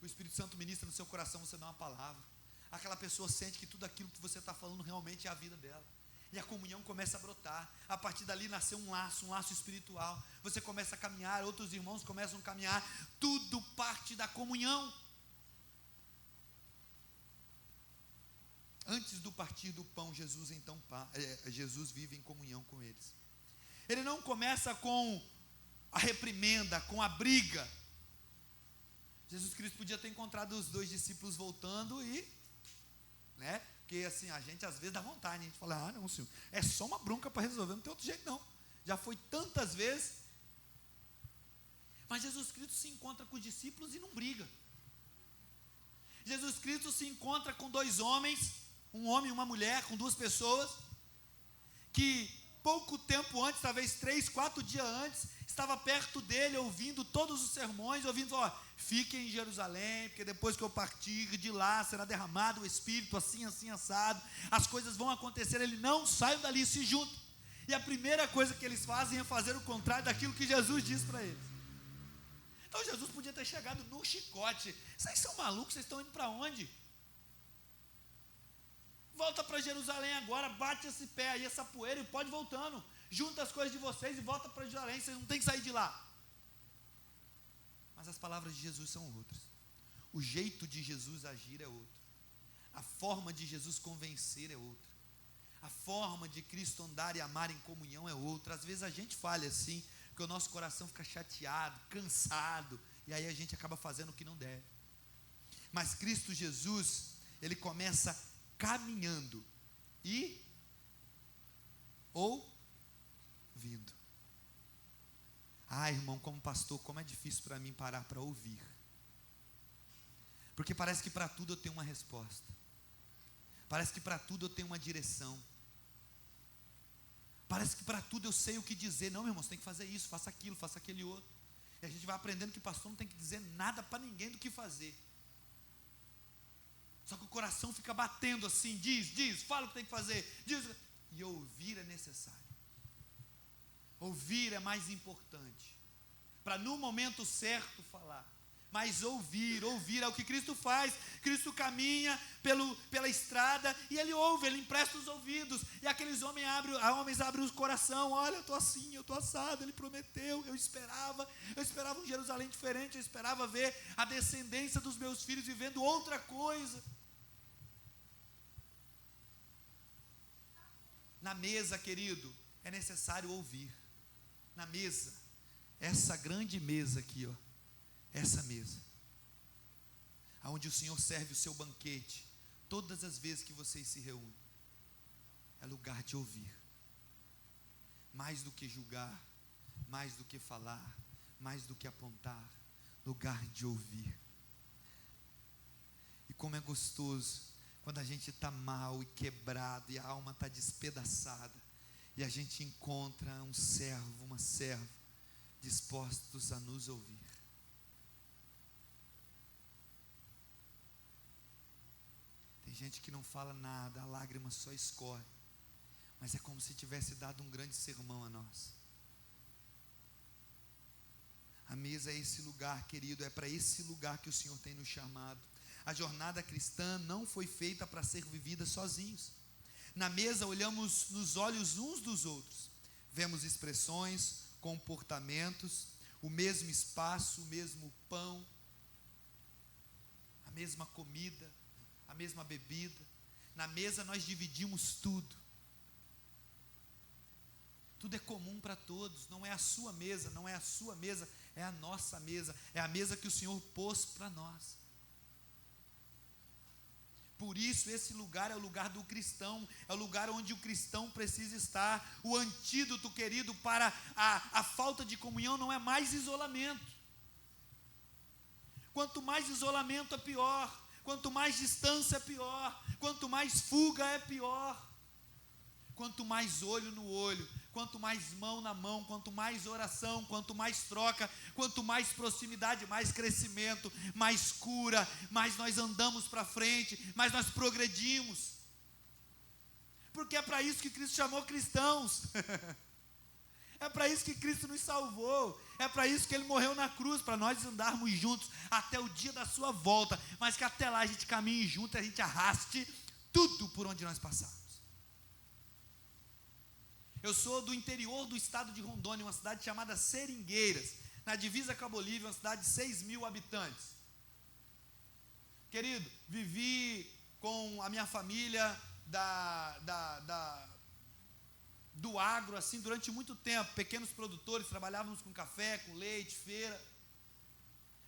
O Espírito Santo ministra no seu coração, você dá uma palavra. Aquela pessoa sente que tudo aquilo que você está falando realmente é a vida dela. E a comunhão começa a brotar. A partir dali nasceu um laço espiritual. Você começa a caminhar, outros irmãos começam a caminhar. Tudo parte da comunhão. Antes do partir do pão, Jesus vive em comunhão com eles. Ele não começa com a reprimenda, com a briga. Jesus Cristo podia ter encontrado os 2 discípulos voltando e, né? Porque assim, a gente às vezes dá vontade, a gente fala, não, Senhor, é só uma bronca para resolver, não tem outro jeito não. Já foi tantas vezes. Mas Jesus Cristo se encontra com os discípulos e não briga. Jesus Cristo se encontra com 2 homens, um homem e uma mulher, com 2 pessoas, que pouco tempo antes, talvez 3, 4 dias antes, estava perto dele, ouvindo todos os sermões, ouvindo, fiquem em Jerusalém, porque depois que eu partir de lá, será derramado o Espírito, assim, assim, assado, as coisas vão acontecer, ele não saiam dali, se juntam, e a primeira coisa que eles fazem é fazer o contrário daquilo que Jesus disse para eles. Então Jesus podia ter chegado no chicote, vocês são malucos, vocês estão indo para onde? Volta para Jerusalém agora, bate esse pé aí, essa poeira, e pode voltando. Junta as coisas de vocês e volta para Jerusalém, vocês não tem que sair de lá. Mas as palavras de Jesus são outras. O jeito de Jesus agir é outro. A forma de Jesus convencer é outra. A forma de Cristo andar e amar em comunhão é outra. Às vezes a gente falha assim, porque o nosso coração fica chateado, cansado, e aí a gente acaba fazendo o que não deve. Mas Cristo Jesus, ele começa caminhando ou vindo. Irmão, como pastor, como é difícil para mim parar para ouvir. Porque parece que para tudo eu tenho uma resposta. Parece que para tudo eu tenho uma direção. Parece que para tudo eu sei o que dizer. Não, meu irmão, você tem que fazer isso, faça aquilo, faça aquele outro. E a gente vai aprendendo que pastor não tem que dizer nada para ninguém do que fazer. Só que o coração fica batendo assim, diz, fala o que tem que fazer, diz. E ouvir é necessário. Ouvir é mais importante. Para no momento certo falar. Mas ouvir é o que Cristo faz. Cristo caminha pela estrada e ele ouve, ele empresta os ouvidos. E aqueles homens abrem o coração. Olha, eu estou assim, eu estou assado, ele prometeu, eu esperava um Jerusalém diferente, eu esperava ver a descendência dos meus filhos vivendo outra coisa. Na mesa, querido, é necessário ouvir. Na mesa, essa grande mesa aqui, essa mesa, aonde o Senhor serve o seu banquete, todas as vezes que vocês se reúnem, é lugar de ouvir, mais do que julgar, mais do que falar, mais do que apontar, lugar de ouvir. E como é gostoso quando a gente está mal e quebrado e a alma está despedaçada e a gente encontra um servo, uma serva dispostos a nos ouvir. Tem gente que não fala nada, a lágrima só escorre, mas é como se tivesse dado um grande sermão a nós. A mesa é esse lugar, querido, é para esse lugar que o Senhor tem nos chamado. A jornada cristã não foi feita para ser vivida sozinhos. Na mesa olhamos nos olhos uns dos outros, vemos expressões, comportamentos, o mesmo espaço, o mesmo pão, a mesma comida, a mesma bebida. Na mesa nós dividimos tudo. Tudo é comum para todos, não é a sua mesa, não é a sua mesa, é a nossa mesa, é a mesa que o Senhor pôs para nós. Por isso esse lugar é o lugar do cristão, é o lugar onde o cristão precisa estar. O antídoto, querido, para a falta de comunhão não é mais isolamento. Quanto mais isolamento é pior, quanto mais distância é pior, quanto mais fuga é pior. Quanto mais olho no olho, quanto mais mão na mão, quanto mais oração, quanto mais troca, quanto mais proximidade, mais crescimento, mais cura, mais nós andamos para frente, mais nós progredimos. porque é para isso que Cristo chamou cristãos. É para isso que Cristo nos salvou. É para isso que Ele morreu na cruz, para nós andarmos juntos até o dia da sua volta, mas que até lá a gente caminhe junto, a gente arraste tudo por onde nós passarmos. Eu sou do interior do estado de Rondônia, uma cidade chamada Seringueiras, na divisa com a Bolívia, uma cidade de 6.000 habitantes. Querido, vivi com a minha família do agro, assim, durante muito tempo, pequenos produtores, trabalhávamos com café, com leite, feira.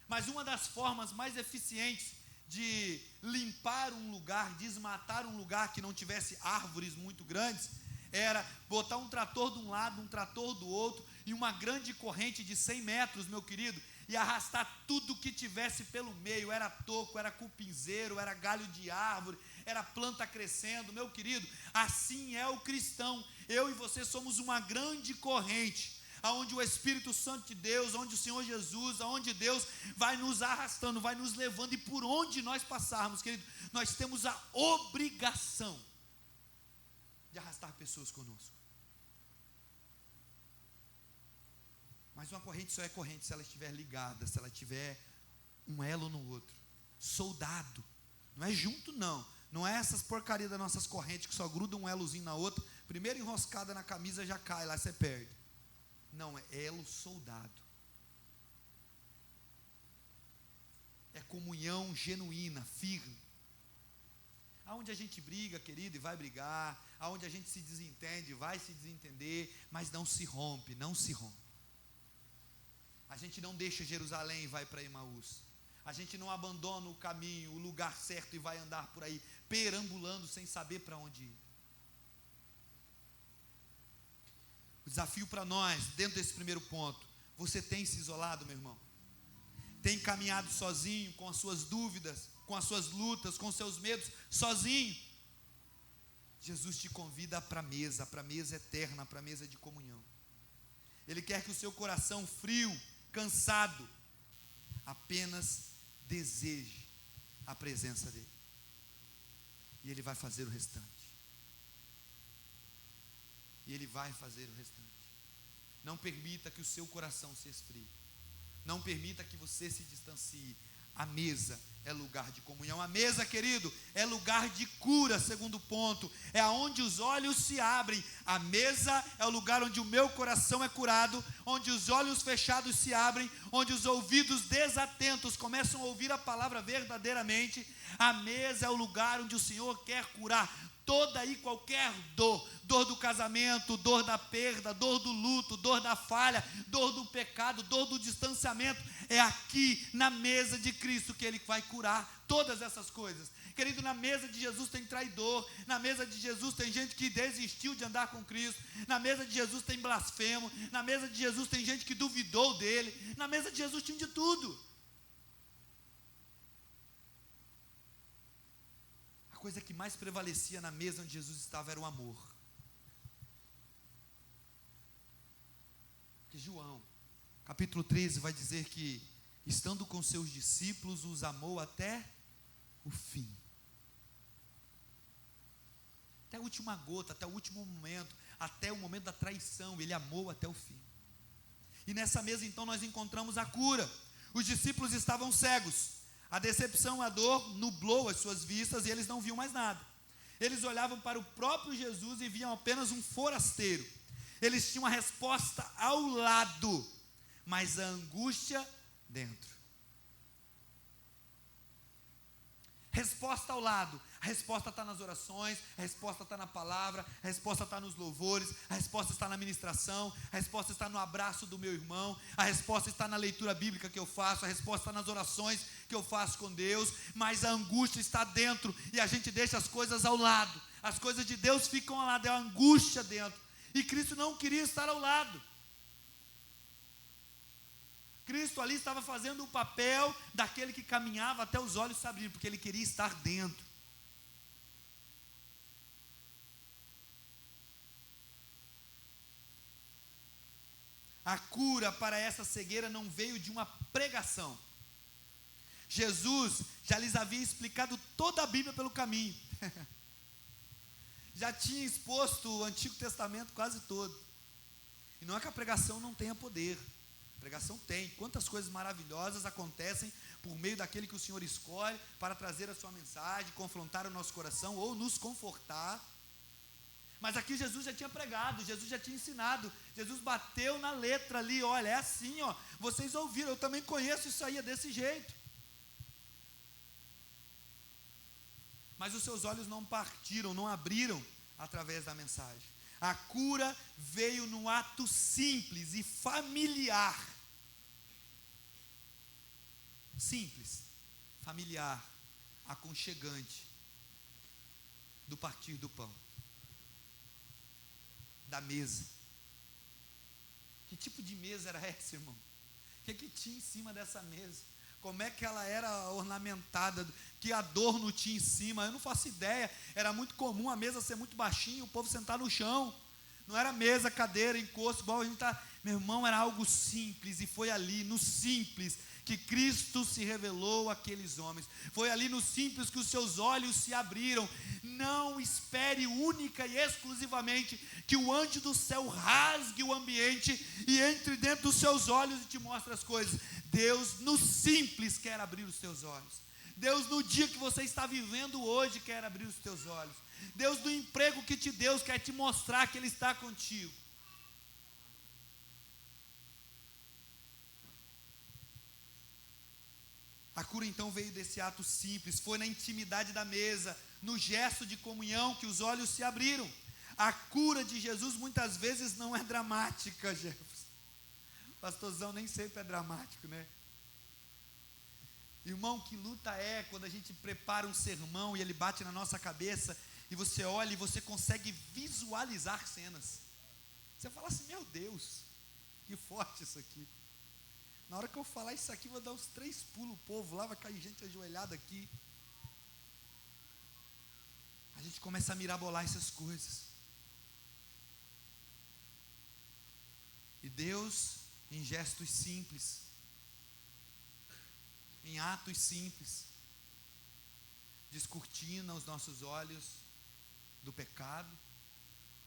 Mas uma das formas mais eficientes de limpar um lugar, desmatar um lugar que não tivesse árvores muito grandes, era botar um trator de um lado, um trator do outro, e uma grande corrente de 100 metros, meu querido, e arrastar tudo que tivesse pelo meio. Era toco, era cupinzeiro, era galho de árvore, era planta crescendo, meu querido. Assim é o cristão. Eu e você somos uma grande corrente, aonde o Espírito Santo de Deus, onde o Senhor Jesus, aonde Deus vai nos arrastando, vai nos levando, e por onde nós passarmos, querido, nós temos a obrigação de arrastar pessoas conosco. Mas uma corrente só é corrente se ela estiver ligada, se ela tiver um elo no outro. Soldado, não é junto não. Não é essas porcarias das nossas correntes que só grudam um elozinho na outra, primeiro enroscada na camisa já cai, lá você perde. Não, é elo soldado. É comunhão genuína, firme. Aonde a gente briga, querido, e vai brigar, aonde a gente se desentende, vai se desentender, mas não se rompe, não se rompe. A gente não deixa Jerusalém e vai para Emaús. A gente não abandona o caminho, o lugar certo, e vai andar por aí, perambulando sem saber para onde ir. O desafio para nós, dentro desse primeiro ponto: você tem se isolado, meu irmão? Tem caminhado sozinho, com as suas dúvidas, com as suas lutas, com os seus medos, sozinho? Jesus te convida para a mesa eterna, para a mesa de comunhão. Ele quer que o seu coração frio, cansado, apenas deseje a presença dele. E ele vai fazer o restante. E ele vai fazer o restante. Não permita que o seu coração se esfrie. Não permita que você se distancie. A mesa é lugar de comunhão. A mesa, querido, é lugar de cura. Segundo ponto, é aonde os olhos se abrem. A mesa é o lugar onde o meu coração é curado, onde os olhos fechados se abrem, onde os ouvidos desatentos começam a ouvir a palavra verdadeiramente. A mesa é o lugar onde o Senhor quer curar toda e qualquer dor. Dor do casamento, dor da perda, dor do luto, dor da falha, dor do pecado, dor do distanciamento. É aqui na mesa de Cristo que Ele vai curar todas essas coisas. Querido, na mesa de Jesus tem traidor, na mesa de Jesus tem gente que desistiu de andar com Cristo, na mesa de Jesus tem blasfemo, na mesa de Jesus tem gente que duvidou dele, na mesa de Jesus tinha de tudo. A coisa que mais prevalecia na mesa onde Jesus estava era o amor. Porque João, capítulo 13, vai dizer que, estando com seus discípulos, os amou até o fim. Até a última gota, até o último momento, até o momento da traição, ele amou até o fim. E nessa mesa então nós encontramos a cura. Os discípulos estavam cegos. A decepção, a dor nublou as suas vistas e eles não viam mais nada. Eles olhavam para o próprio Jesus e viam apenas um forasteiro. Eles tinham a resposta ao lado, mas a angústia dentro. Resposta ao lado. A resposta está nas orações, a resposta está na palavra, a resposta está nos louvores, a resposta está na ministração, a resposta está no abraço do meu irmão, a resposta está na leitura bíblica que eu faço, a resposta está nas orações que eu faço com Deus, mas a angústia está dentro, e a gente deixa as coisas ao lado. As coisas de Deus ficam ao lado, é a angústia dentro. E Cristo não queria estar ao lado. Cristo ali estava fazendo o papel daquele que caminhava até os olhos se abrindo, porque ele queria estar dentro. A cura para essa cegueira não veio de uma pregação. Jesus já lhes havia explicado toda a Bíblia pelo caminho. já tinha exposto o Antigo Testamento quase todo. E não é que a pregação não tenha poder. A pregação tem. Quantas coisas maravilhosas acontecem por meio daquele que o Senhor escolhe para trazer a sua mensagem, confrontar o nosso coração ou nos confortar. Mas aqui Jesus já tinha pregado, Jesus já tinha ensinado, Jesus bateu na letra ali, olha, é assim, ó, vocês ouviram, eu também conheço isso aí, é desse jeito. Mas os seus olhos não partiram, não abriram através da mensagem. A cura veio num ato simples e familiar. Simples, familiar, aconchegante, do partir do pão, da mesa. Que tipo de mesa era essa, irmão? O que tinha em cima dessa mesa? Como é que ela era ornamentada? Que adorno tinha em cima? Eu não faço ideia. Era muito comum a mesa ser muito baixinha, o povo sentar no chão. Não era mesa, cadeira, encosto, igual a gente está. Meu irmão, era algo simples, e foi ali, no simples, que Cristo se revelou àqueles homens. Foi ali no simples que os seus olhos se abriram. Não espere única e exclusivamente que o anjo do céu rasgue o ambiente e entre dentro dos seus olhos e te mostre as coisas. Deus no simples quer abrir os teus olhos. Deus no dia que você está vivendo hoje quer abrir os teus olhos. Deus do emprego que te deu quer te mostrar que Ele está contigo. A cura então veio desse ato simples, foi na intimidade da mesa, no gesto de comunhão que os olhos se abriram. A cura de Jesus muitas vezes não é dramática, Jefferson. Pastorzão nem sempre é dramático, né? Irmão, que luta é quando a gente prepara um sermão e ele bate na nossa cabeça e você olha e você consegue visualizar cenas. Você fala assim, meu Deus, que forte isso aqui. Na hora que eu falar isso aqui, vou dar uns 3 pulos, o povo lá vai cair gente ajoelhada aqui. A gente começa a mirabolar essas coisas. E Deus, em gestos simples, em atos simples, descortina os nossos olhos do pecado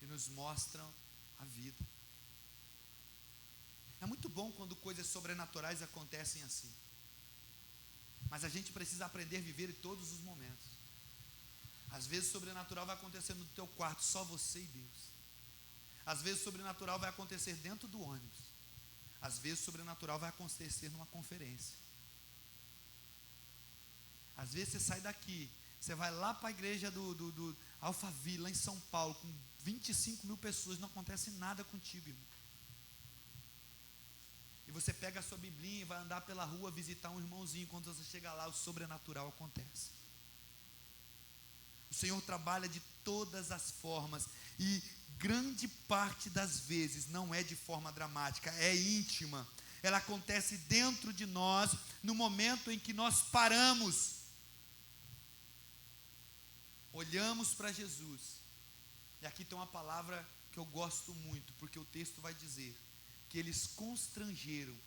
e nos mostram a vida. É muito bom quando coisas sobrenaturais acontecem assim. Mas a gente precisa aprender a viver em todos os momentos. Às vezes o sobrenatural vai acontecer no teu quarto, só você e Deus. Às vezes o sobrenatural vai acontecer dentro do ônibus. Às vezes o sobrenatural vai acontecer numa conferência. Às vezes você sai daqui, você vai lá para a igreja do Alphaville, lá em São Paulo, com 25 mil pessoas, não acontece nada contigo, irmão. E você pega a sua biblinha e vai andar pela rua visitar um irmãozinho. Quando você chega lá, o sobrenatural acontece. O Senhor trabalha de todas as formas. E grande parte das vezes não é de forma dramática, é íntima. Ela acontece dentro de nós, no momento em que nós paramos, olhamos para Jesus. E aqui tem uma palavra que eu gosto muito, porque o texto vai dizer que eles constrangeram,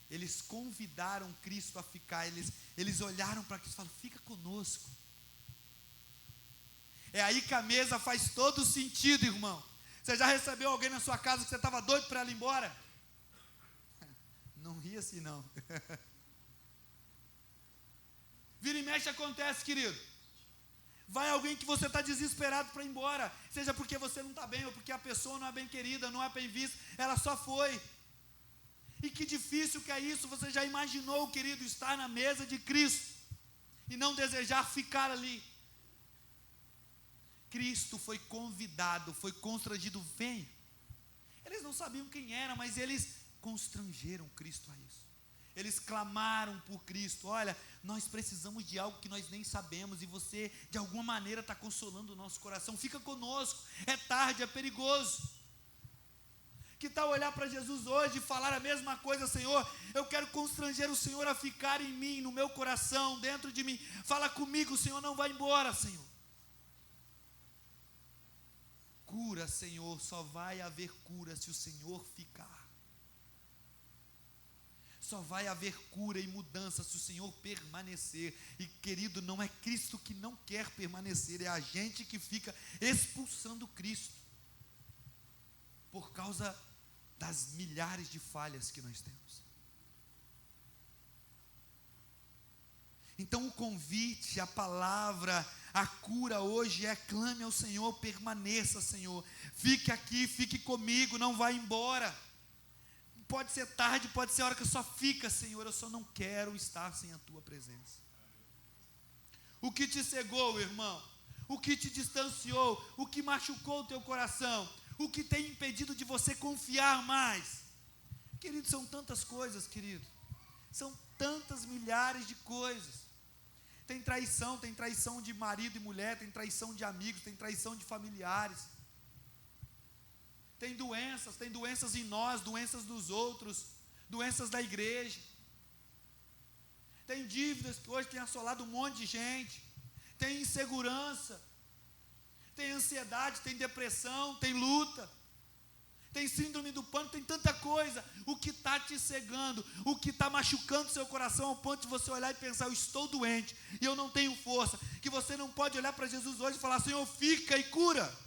eles convidaram Cristo a ficar, eles olharam para Cristo e falaram, fica conosco. É aí que a mesa faz todo sentido, irmão. Você já recebeu alguém na sua casa que você estava doido para ela ir embora? Não ri assim não. Vira e mexe acontece, querido. Vai alguém que você está desesperado para ir embora, seja porque você não está bem, ou porque a pessoa não é bem querida, não é bem vista, ela só foi. E que difícil que é isso. Você já imaginou, querido, estar na mesa de Cristo e não desejar ficar ali? Cristo foi convidado, foi constrangido, venha. Eles não sabiam quem era, mas eles constrangeram Cristo a isso. Eles clamaram por Cristo, olha, nós precisamos de algo que nós nem sabemos, e você de alguma maneira está consolando o nosso coração, fica conosco, é tarde, é perigoso. Que tal olhar para Jesus hoje e falar a mesma coisa, Senhor, eu quero constranger o Senhor a ficar em mim, no meu coração, dentro de mim, fala comigo, Senhor, não vai embora, Senhor. Cura, Senhor, só vai haver cura se o Senhor ficar. Só vai haver cura e mudança se o Senhor permanecer. E querido, não é Cristo que não quer permanecer, é a gente que fica expulsando Cristo, por causa das milhares de falhas que nós temos. Então o convite, a palavra, a cura hoje é: clame ao Senhor, permaneça, Senhor, fique aqui, fique comigo, não vá embora. Pode ser tarde, pode ser a hora que só fica, Senhor, eu só não quero estar sem a tua presença. O que te cegou, irmão? O que te distanciou? O que machucou o teu coração? O que tem impedido de você confiar mais? Querido, são tantas coisas, querido. São tantas milhares de coisas. Tem traição de marido e mulher, tem traição de amigos, tem traição de familiares. Tem doenças em nós, doenças dos outros, doenças da igreja. Tem dívidas que hoje tem assolado um monte de gente. Tem insegurança, tem ansiedade, tem depressão, tem luta, tem síndrome do pânico, tem tanta coisa. O que está te cegando, o que está machucando seu coração ao ponto de você olhar e pensar: eu estou doente e eu não tenho força, que você não pode olhar para Jesus hoje e falar: Senhor, fica e cura.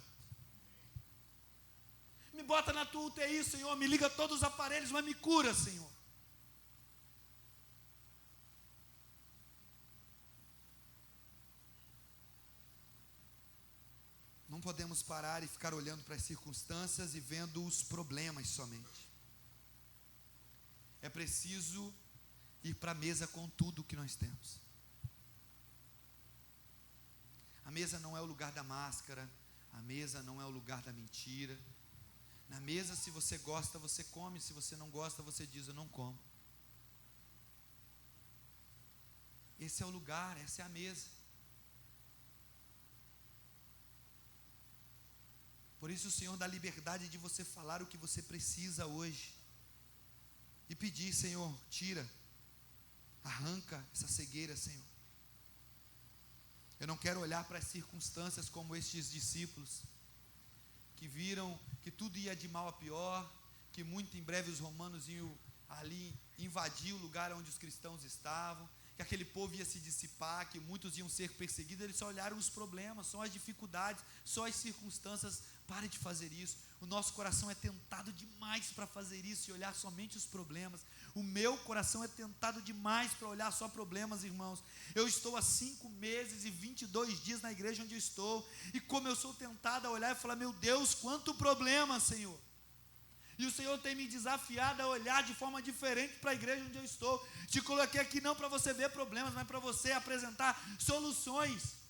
Me bota na tua UTI, Senhor, me liga todos os aparelhos, mas me cura, Senhor. Não podemos parar e ficar olhando para as circunstâncias e vendo os problemas somente. É preciso ir para a mesa com tudo o que nós temos. A mesa não é o lugar da máscara, a mesa não é o lugar da mentira. Na mesa, se você gosta, você come, se você não gosta, você diz: eu não como. Esse é o lugar, essa é a mesa. Por isso o Senhor dá liberdade de você falar o que você precisa hoje. E pedir: Senhor, tira, arranca essa cegueira, Senhor. Eu não quero olhar para as circunstâncias como estes discípulos, que viram que tudo ia de mal a pior, que muito em breve os romanos iam ali invadir o lugar onde os cristãos estavam, que aquele povo ia se dissipar, que muitos iam ser perseguidos. Eles só olharam os problemas, só as dificuldades, só as circunstâncias. Pare de fazer isso. O nosso coração é tentado demais para fazer isso e olhar somente os problemas. O meu coração é tentado demais para olhar só problemas, irmãos. Eu estou há 5 meses e 22 dias na igreja onde eu estou, e como eu sou tentado a olhar e falar: meu Deus, quanto problema, Senhor. E o Senhor tem me desafiado a olhar de forma diferente para a igreja onde eu estou. Te coloquei aqui não para você ver problemas, mas para você apresentar soluções.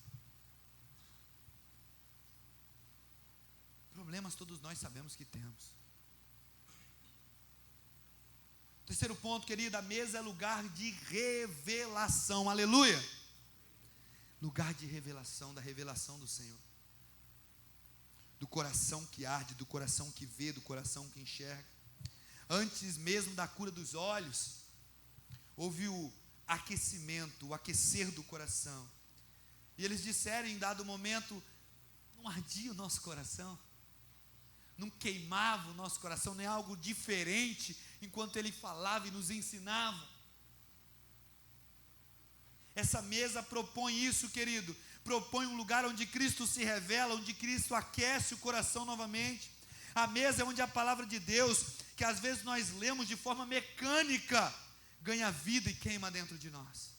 Problemas todos nós sabemos que temos. Terceiro ponto, querido: a mesa é lugar de revelação. Aleluia! Lugar de revelação, da revelação do Senhor. Do coração que arde, do coração que vê, do coração que enxerga. Antes mesmo da cura dos olhos, houve o aquecimento, o aquecer do coração. E eles disseram em dado momento: não ardia o nosso coração? Não queimava o nosso coração, nem algo diferente enquanto ele falava e nos ensinava? Essa mesa propõe isso, querido. Propõe um lugar onde Cristo se revela, onde Cristo aquece o coração novamente. A mesa é onde a palavra de Deus, que às vezes nós lemos de forma mecânica, ganha vida e queima dentro de nós.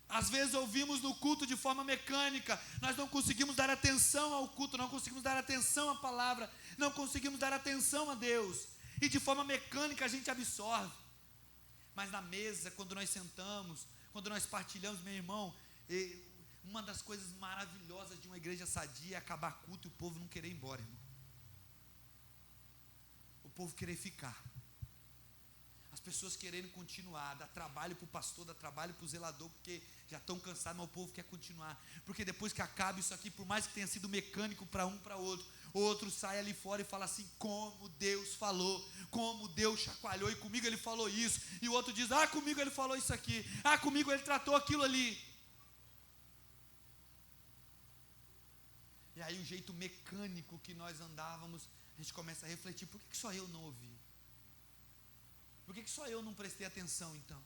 Às vezes ouvimos no culto de forma mecânica, nós não conseguimos dar atenção ao culto, não conseguimos dar atenção à palavra, não conseguimos dar atenção a Deus, e de forma mecânica a gente absorve. Mas na mesa, quando nós sentamos, quando nós partilhamos, meu irmão, uma das coisas maravilhosas de uma igreja sadia é acabar culto e o povo não querer ir embora, irmão. O povo querer ficar. As pessoas querendo continuar, dá trabalho para o pastor, dá trabalho para o zelador, porque já estão cansados, mas o povo quer continuar. Porque depois que acaba isso aqui, por mais que tenha sido mecânico para um, para outro, outro sai ali fora e fala assim: como Deus falou, como Deus chacoalhou, e comigo ele falou isso. E o outro diz: ah, comigo ele falou isso aqui, ah, comigo ele tratou aquilo ali. E aí o jeito mecânico que nós andávamos, a gente começa a refletir: por que só eu não ouvi? Por que só eu não prestei atenção então?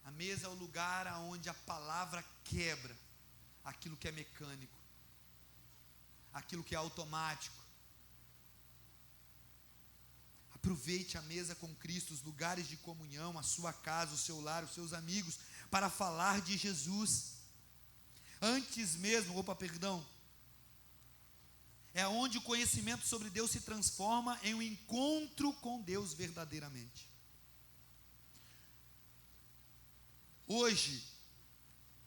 A mesa é o lugar onde a palavra quebra aquilo que é mecânico, aquilo que é automático. Aproveite a mesa com Cristo, os lugares de comunhão, a sua casa, o seu lar, os seus amigos, para falar de Jesus. Antes mesmo, é onde o conhecimento sobre Deus se transforma em um encontro com Deus verdadeiramente. Hoje,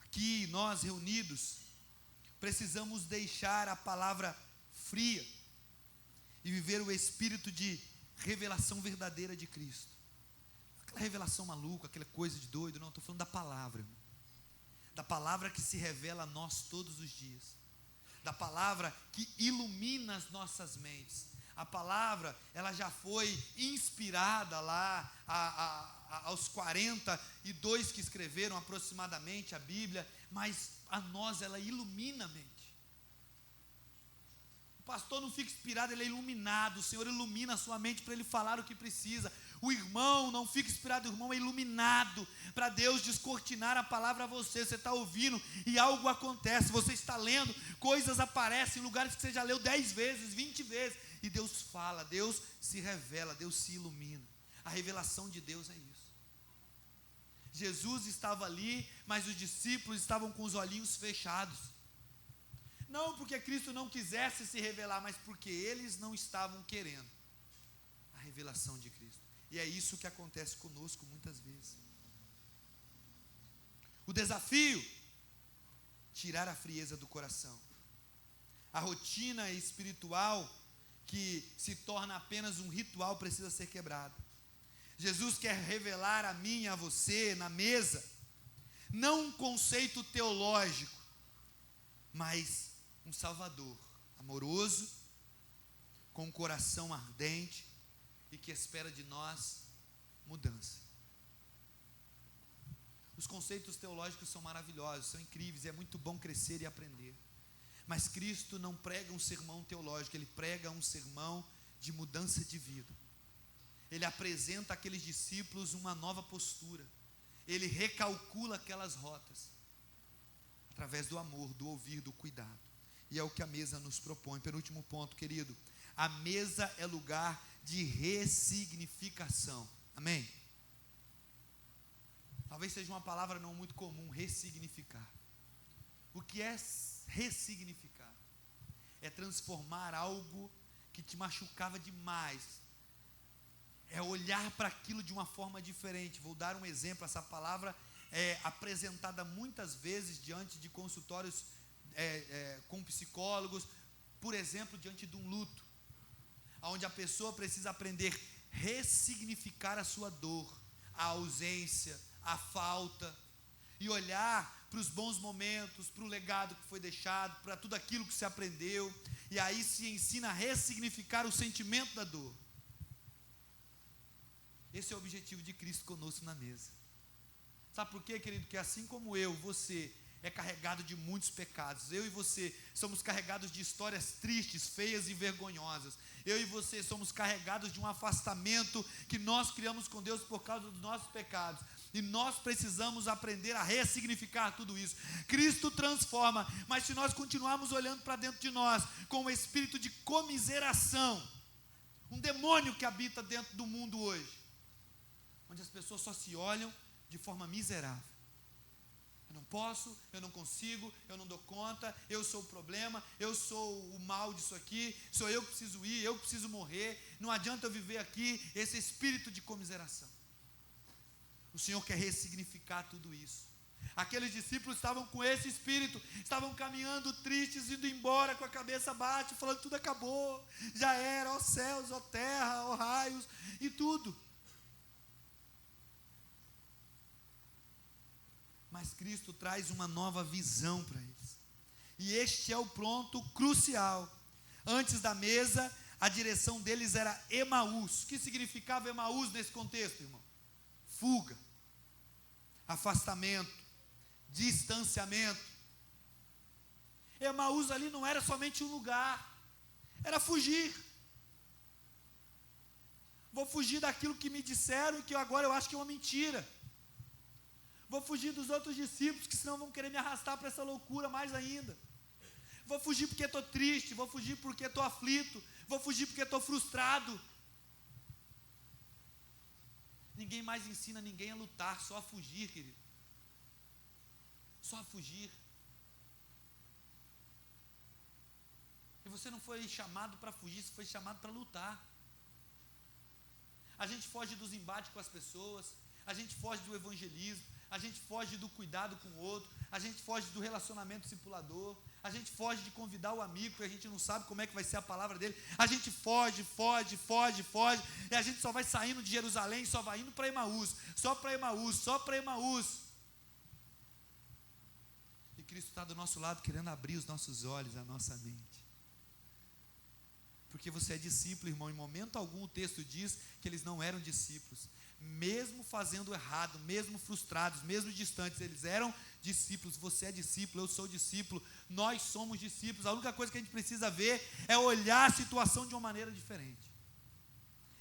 aqui nós reunidos, precisamos deixar a palavra fria e viver o espírito de revelação verdadeira de Cristo. Aquela revelação maluca, aquela coisa de doido, não, estou falando da palavra, irmão. Da palavra que se revela a nós todos os dias, da palavra que ilumina as nossas mentes. A palavra, ela já foi inspirada lá aos 42 que escreveram aproximadamente a Bíblia, mas a nós ela ilumina a mente. O pastor não fica inspirado, ele é iluminado. O Senhor ilumina a sua mente para ele falar o que precisa. O irmão não fica inspirado, o irmão é iluminado para Deus descortinar a palavra a você. Você está ouvindo e algo acontece, você está lendo, coisas aparecem em lugares que você já leu 10 vezes, 20 vezes, e Deus fala, Deus se revela, Deus se ilumina. A revelação de Deus é isso. Jesus estava ali, mas os discípulos estavam com os olhinhos fechados. Não porque Cristo não quisesse se revelar, mas porque eles não estavam querendo a revelação de Cristo. E é isso que acontece conosco muitas vezes. O desafio, tirar a frieza do coração. A rotina espiritual que se torna apenas um ritual precisa ser quebrada. Jesus quer revelar a mim e a você na mesa, não um conceito teológico, mas um Salvador amoroso, com um coração ardente e que espera de nós mudança. Os conceitos teológicos são maravilhosos, são incríveis, é muito bom crescer e aprender. Mas Cristo não prega um sermão teológico, Ele prega um sermão de mudança de vida. Ele apresenta àqueles discípulos uma nova postura. Ele recalcula aquelas rotas, através do amor, do ouvir, do cuidado. E é o que a mesa nos propõe. Penúltimo ponto, querido. A mesa é lugar de ressignificação. Amém? Talvez seja uma palavra não muito comum, ressignificar. O que é ressignificar? É transformar algo que te machucava demais. É olhar para aquilo de uma forma diferente. Vou dar um exemplo. Essa palavra é apresentada muitas vezes diante de consultórios com psicólogos, por exemplo, diante de um luto, onde a pessoa precisa aprender a ressignificar a sua dor, a ausência, a falta, e olhar para os bons momentos, para o legado que foi deixado, para tudo aquilo que se aprendeu, e aí se ensina a ressignificar o sentimento da dor. Esse é o objetivo de Cristo conosco na mesa. Sabe por quê, querido? Que assim como eu, você é carregado de muitos pecados. Eu e você somos carregados de histórias tristes, feias e vergonhosas. Eu e você somos carregados de um afastamento que nós criamos com Deus por causa dos nossos pecados. E nós precisamos aprender a ressignificar tudo isso. Cristo transforma, mas se nós continuarmos olhando para dentro de nós com um espírito de comiseração, um demônio que habita dentro do mundo hoje, onde as pessoas só se olham de forma miserável. Eu não posso, eu não consigo, eu não dou conta, eu sou o problema, eu sou o mal disso aqui, sou eu que preciso ir, eu que preciso morrer, não adianta eu viver aqui, esse espírito de comiseração. O Senhor quer ressignificar tudo isso. Aqueles discípulos estavam com esse espírito, estavam caminhando tristes, indo embora com a cabeça baixa, falando que tudo acabou, já era, ó céus, ó terra, ó raios, e tudo. Mas Cristo traz uma nova visão para eles. E este é o ponto crucial. Antes da mesa, a direção deles era Emaús. O que significava Emaús nesse contexto, irmão? Fuga, afastamento, distanciamento. Emaús ali não era somente um lugar, era fugir. Vou fugir daquilo que me disseram e que agora eu acho que é uma mentira. Vou fugir dos outros discípulos, que senão vão querer me arrastar para essa loucura mais ainda. Vou fugir porque estou triste, vou fugir porque estou aflito, vou fugir porque estou frustrado. Ninguém mais ensina ninguém a lutar, só a fugir, querido. Só a fugir. E você não foi chamado para fugir, você foi chamado para lutar. A gente foge dos embates com as pessoas, a gente foge do evangelismo, a gente foge do cuidado com o outro, a gente foge do relacionamento discipulador, a gente foge de convidar o amigo, porque a gente não sabe como é que vai ser a palavra dele, a gente foge, e a gente só vai saindo de Jerusalém, só vai indo para Emaús, só para Emaús. E Cristo está do nosso lado, querendo abrir os nossos olhos, a nossa mente. Porque você é discípulo, irmão. Em momento algum o texto diz que eles não eram discípulos. Mesmo fazendo errado, mesmo frustrados, mesmo distantes, eles eram discípulos. Você é discípulo, eu sou discípulo, nós somos discípulos. A única coisa que a gente precisa ver é olhar a situação de uma maneira diferente.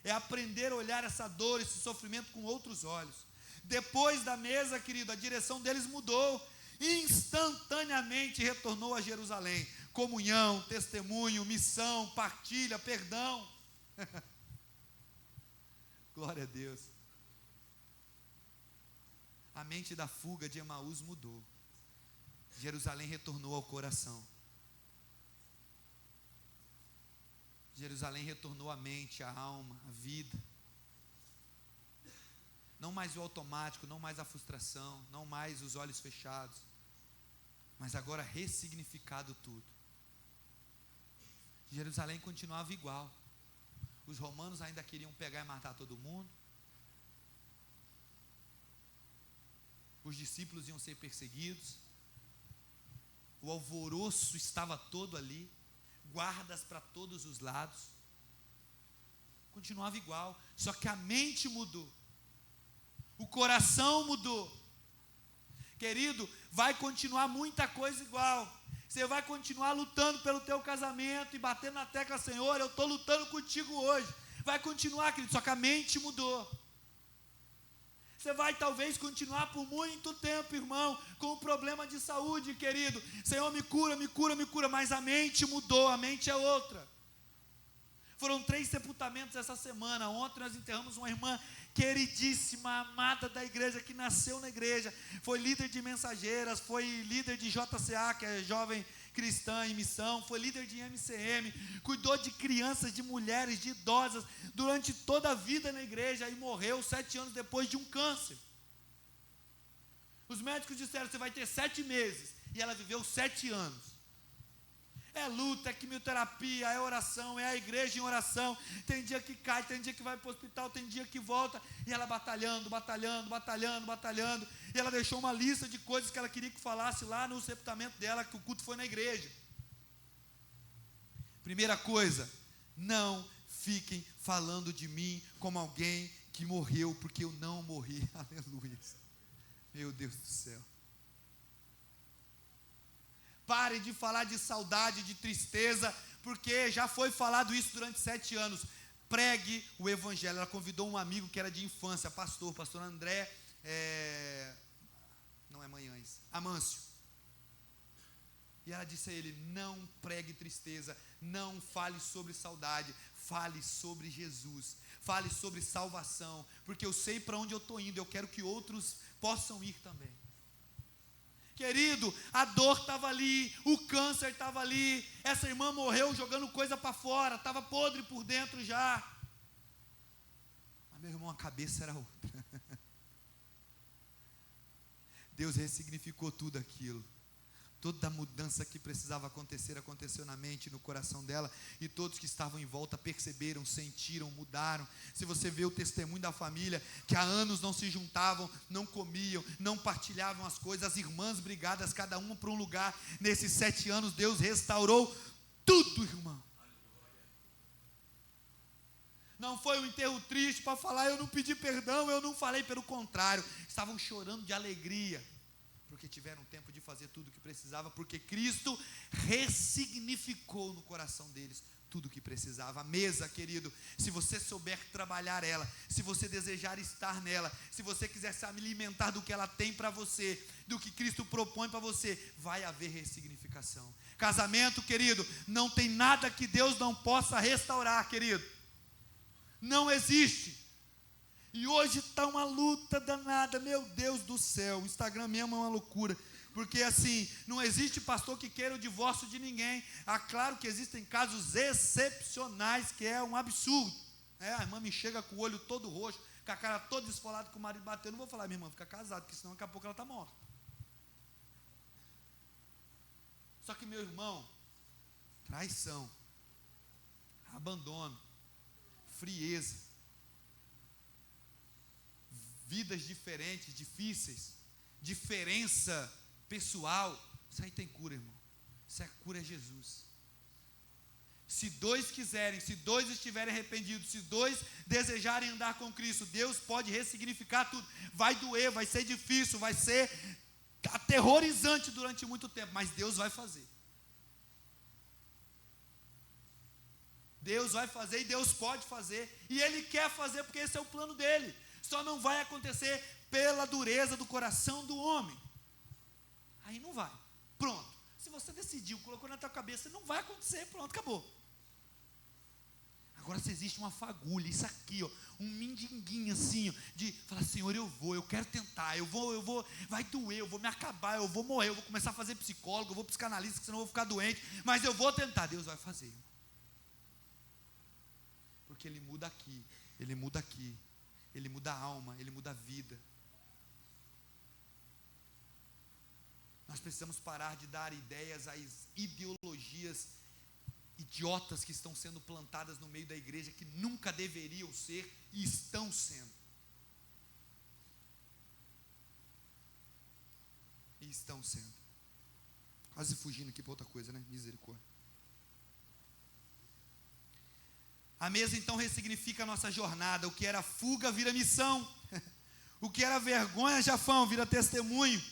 É aprender a olhar essa dor, esse sofrimento com outros olhos. Depois da mesa, querido, a direção deles mudou. Instantaneamente retornou a Jerusalém. Comunhão, testemunho, missão, partilha, perdão. Glória a Deus. A mente da fuga de Emaús mudou. Jerusalém retornou ao coração. Jerusalém retornou à mente, à alma, à vida. Não mais o automático, não mais a frustração, não mais os olhos fechados, mas agora ressignificado tudo. Jerusalém continuava igual. Os romanos ainda queriam pegar e matar todo mundo. Os discípulos iam ser perseguidos. O alvoroço estava todo ali. Guardas para todos os lados. Continuava igual. Só que a mente mudou. O coração mudou. Querido, vai continuar muita coisa igual. Você vai continuar lutando pelo teu casamento e batendo na tecla, Senhor, eu estou lutando contigo hoje. Vai continuar, querido, só que a mente mudou. Você vai talvez continuar por muito tempo, irmão, com um problema de saúde, querido. Senhor, me cura, mas a mente mudou, a mente é outra. Foram 3 sepultamentos essa semana. Ontem nós enterramos uma irmã queridíssima, amada da igreja, que nasceu na igreja, foi líder de mensageiras, foi líder de JCA, que é Jovem Cristã em Missão, foi líder de MCM, cuidou de crianças, de mulheres, de idosas, durante toda a vida na igreja, e morreu 7 anos depois de um câncer. Os médicos disseram, você vai ter 7 meses, e ela viveu 7 anos. É luta, é quimioterapia, é oração, é a igreja em oração. Tem dia que cai, tem dia que vai para o hospital, tem dia que volta. E ela batalhando. E ela deixou uma lista de coisas que ela queria que falasse lá no sepultamento dela, que o culto foi na igreja. Primeira coisa, não fiquem falando de mim como alguém que morreu, porque eu não morri. Aleluia. Meu Deus do céu. Pare de falar de saudade, de tristeza, porque já foi falado isso durante 7 anos. Pregue o evangelho. Ela convidou um amigo que era de infância, pastor André, Amâncio. E ela disse a ele, não pregue tristeza, não fale sobre saudade, fale sobre Jesus, fale sobre salvação, porque eu sei para onde eu estou indo, eu quero que outros possam ir também. Querido, a dor estava ali, o câncer estava ali, essa irmã morreu jogando coisa para fora, estava podre por dentro já. Mas meu irmão, a cabeça era outra. Deus ressignificou tudo aquilo. Toda a mudança que precisava acontecer, aconteceu na mente e no coração dela, e todos que estavam em volta perceberam, sentiram, mudaram. Se você vê o testemunho da família, que há anos não se juntavam, não comiam, não partilhavam as coisas, as irmãs brigadas, cada uma para um lugar, nesses 7 anos Deus restaurou tudo, irmão. Não foi um enterro triste para falar, eu não pedi perdão, eu não falei, pelo contrário, estavam chorando de alegria, porque tiveram tempo de fazer tudo o que precisava, porque Cristo ressignificou no coração deles tudo o que precisava. A mesa, querido, se você souber trabalhar ela, se você desejar estar nela, se você quiser se alimentar do que ela tem para você, do que Cristo propõe para você, vai haver ressignificação. Casamento, querido, não tem nada que Deus não possa restaurar, querido. Não existe. E hoje está uma luta danada, meu Deus do céu. O Instagram mesmo é uma loucura. Porque assim, não existe pastor que queira o divórcio de ninguém. Claro que existem casos excepcionais, que é um absurdo. A irmã me chega com o olho todo roxo, com a cara toda esfolada, com o marido batendo. Eu não vou falar, minha irmã, fica casada, porque senão daqui a pouco ela está morta. Só que, meu irmão, traição, abandono, frieza, vidas diferentes, difíceis, diferença pessoal, isso aí tem cura, irmão. Isso é cura, é Jesus. Se dois quiserem, se dois estiverem arrependidos, se dois desejarem andar com Cristo, Deus pode ressignificar tudo. Vai doer, vai ser difícil, vai ser aterrorizante durante muito tempo, mas Deus vai fazer. Deus vai fazer e Deus pode fazer, e Ele quer fazer porque esse é o plano dEle. Só não vai acontecer pela dureza do coração do homem. Aí não vai, pronto. Se você decidiu, colocou na tua cabeça, não vai acontecer, pronto, acabou. Agora se existe uma fagulha, isso aqui, ó, um mindinguinho assim, ó, de falar, Senhor, eu quero tentar, eu vou, vai doer, eu vou me acabar, eu vou morrer, eu vou começar a fazer psicólogo, eu vou psicanalista, senão eu vou ficar doente, mas eu vou tentar. Deus vai fazer, porque Ele muda aqui, Ele muda aqui, Ele muda a alma, Ele muda a vida. Nós precisamos parar de dar ideias às ideologias idiotas que estão sendo plantadas no meio da igreja, que nunca deveriam ser e estão sendo. E estão sendo. Quase fugindo aqui para outra coisa, né? Misericórdia. A mesa então ressignifica a nossa jornada. O que era fuga vira missão. O que era vergonha, Jafão, vira testemunho.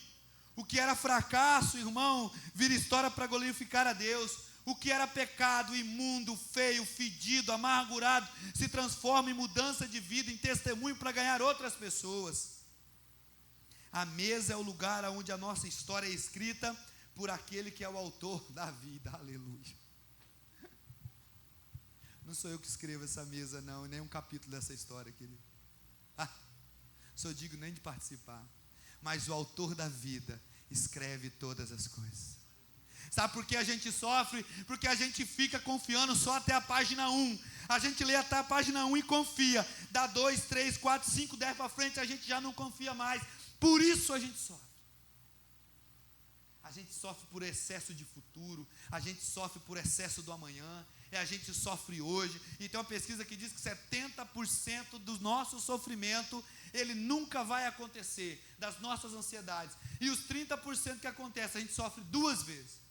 O que era fracasso, irmão, vira história para glorificar a Deus. O que era pecado, imundo, feio, fedido, amargurado, se transforma em mudança de vida, em testemunho para ganhar outras pessoas. A mesa é o lugar onde a nossa história é escrita por aquele que é o autor da vida. Aleluia. Não sou eu que escrevo essa mesa, não, e nem um capítulo dessa história, querido. Sou digno nem de participar. Mas o autor da vida escreve todas as coisas. Sabe por que a gente sofre? Porque a gente fica confiando só até a página 1. A gente lê até a página 1 e confia. Dá 2, 3, 4, 5, 10 para frente, a gente já não confia mais. Por isso a gente sofre. A gente sofre por excesso de futuro. A gente sofre por excesso do amanhã. A gente sofre hoje. E tem uma pesquisa que diz que 70% do nosso sofrimento, ele nunca vai acontecer, das nossas ansiedades. E os 30% que acontece, a gente sofre 2 vezes.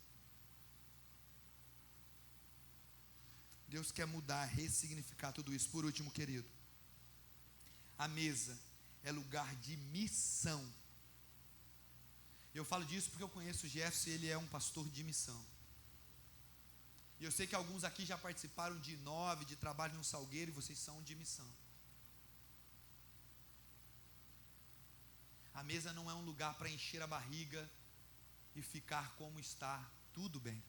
Deus quer mudar, ressignificar tudo isso. Por último, querido, a mesa é lugar de missão. Eu falo disso porque eu conheço o Jefferson, ele é um pastor de missão. E eu sei que alguns aqui já participaram de 9, de trabalho no Salgueiro, e vocês são de missão. A mesa não é um lugar para encher a barriga e ficar como está, tudo bem.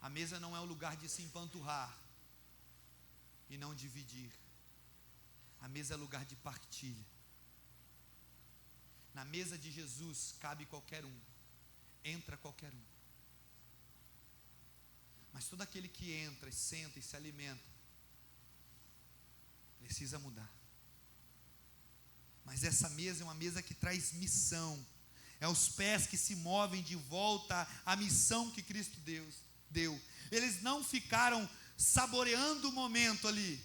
A mesa não é o lugar de se empanturrar e não dividir. A mesa é lugar de partilha. Na mesa de Jesus cabe qualquer um, entra qualquer um. Mas todo aquele que entra e senta e se alimenta precisa mudar. Mas essa mesa é uma mesa que traz missão. É os pés que se movem de volta à missão que Cristo deu. Eles não ficaram saboreando o momento ali.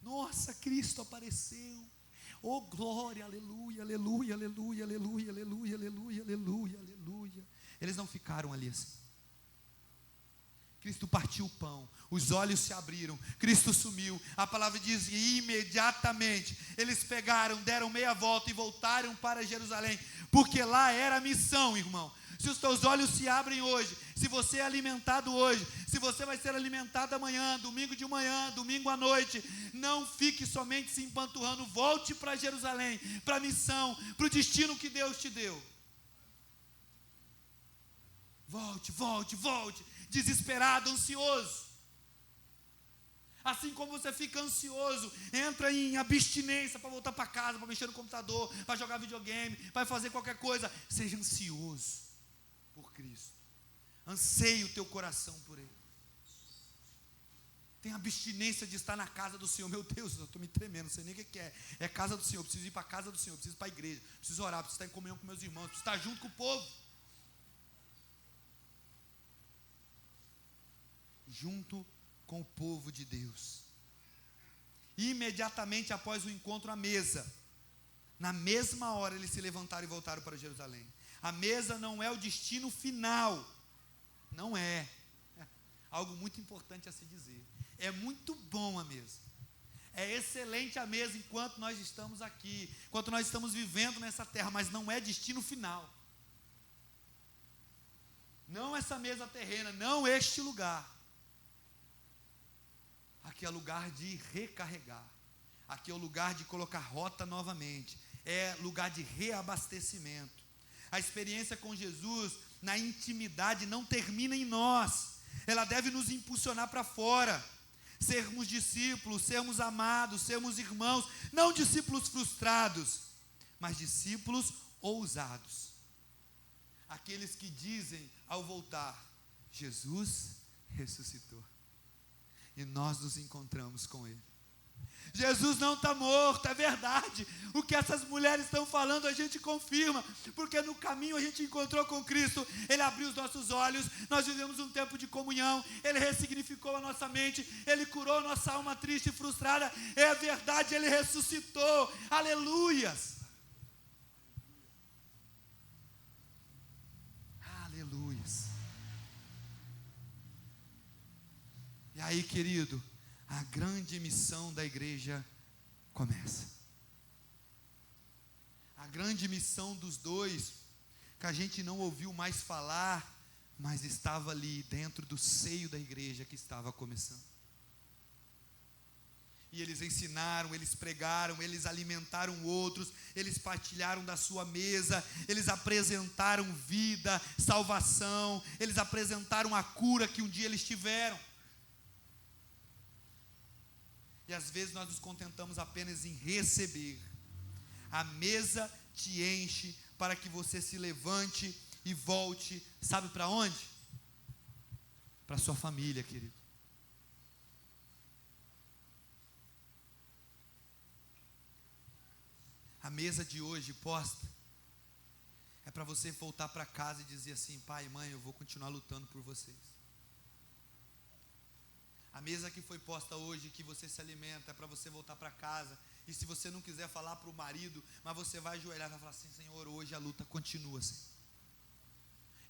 Nossa, Cristo apareceu. Oh glória, aleluia, aleluia, aleluia, aleluia, aleluia, aleluia, aleluia, aleluia. Eles não ficaram ali assim. Cristo partiu o pão, os olhos se abriram, Cristo sumiu. A palavra diz que imediatamente eles pegaram, deram meia volta e voltaram para Jerusalém, porque lá era a missão, irmão. se os teus olhos se abrem hoje, se você é alimentado hoje, se você vai ser alimentado amanhã, domingo de manhã, domingo à noite, não fique somente se empanturrando, volte para Jerusalém, para a missão, para o destino que Deus te deu. Volte, volte, volte, desesperado, ansioso. Assim como você fica ansioso, entra em abstinência para voltar para casa, para mexer no computador, para jogar videogame, para fazer qualquer coisa. Seja ansioso por Cristo. Anseie o teu coração por Ele. Tenha abstinência de estar na casa do Senhor. Meu Deus, eu estou me tremendo, não sei nem o que é. É casa do Senhor, eu preciso ir para a casa do Senhor, eu preciso ir para a igreja, preciso orar, preciso estar em comunhão com meus irmãos, preciso estar junto com o povo. Junto com o povo de Deus. Imediatamente após o encontro à mesa, na mesma hora eles se levantaram e voltaram para Jerusalém. A mesa não é o destino final, não é. Algo muito importante a se dizer. É muito bom a mesa, é excelente a mesa enquanto nós estamos aqui, enquanto nós estamos vivendo nessa terra, mas não é destino final. Não essa mesa terrena, não este lugar. Aqui é lugar de recarregar, aqui é o lugar de colocar rota novamente, é lugar de reabastecimento. A experiência com Jesus na intimidade não termina em nós, ela deve nos impulsionar para fora, sermos discípulos, sermos amados, sermos irmãos, não discípulos frustrados, mas discípulos ousados, aqueles que dizem ao voltar: Jesus ressuscitou. E nós nos encontramos com Ele. Jesus não está morto, é verdade. O que essas mulheres estão falando a gente confirma, porque no caminho a gente encontrou com Cristo. Ele abriu os nossos olhos, nós vivemos um tempo de comunhão, Ele ressignificou a nossa mente, Ele curou a nossa alma triste e frustrada. É verdade, Ele ressuscitou, aleluias. Aleluias. E aí, querido, a grande missão da igreja começa. A grande missão dos dois, que a gente não ouviu mais falar, mas estava ali dentro do seio da igreja que estava começando. E eles ensinaram, eles pregaram, eles alimentaram outros, eles partilharam da sua mesa, eles apresentaram vida, salvação, eles apresentaram a cura que um dia eles tiveram. E às vezes nós nos contentamos apenas em receber. A mesa te enche para que você se levante e volte, sabe para onde? Para a sua família, querido. A mesa de hoje posta é para você voltar para casa e dizer assim: pai, mãe, eu vou continuar lutando por vocês. A mesa que foi posta hoje, que você se alimenta, é para você voltar para casa. E se você não quiser falar para o marido, mas você vai ajoelhar e vai falar assim: Senhor, hoje a luta continua assim.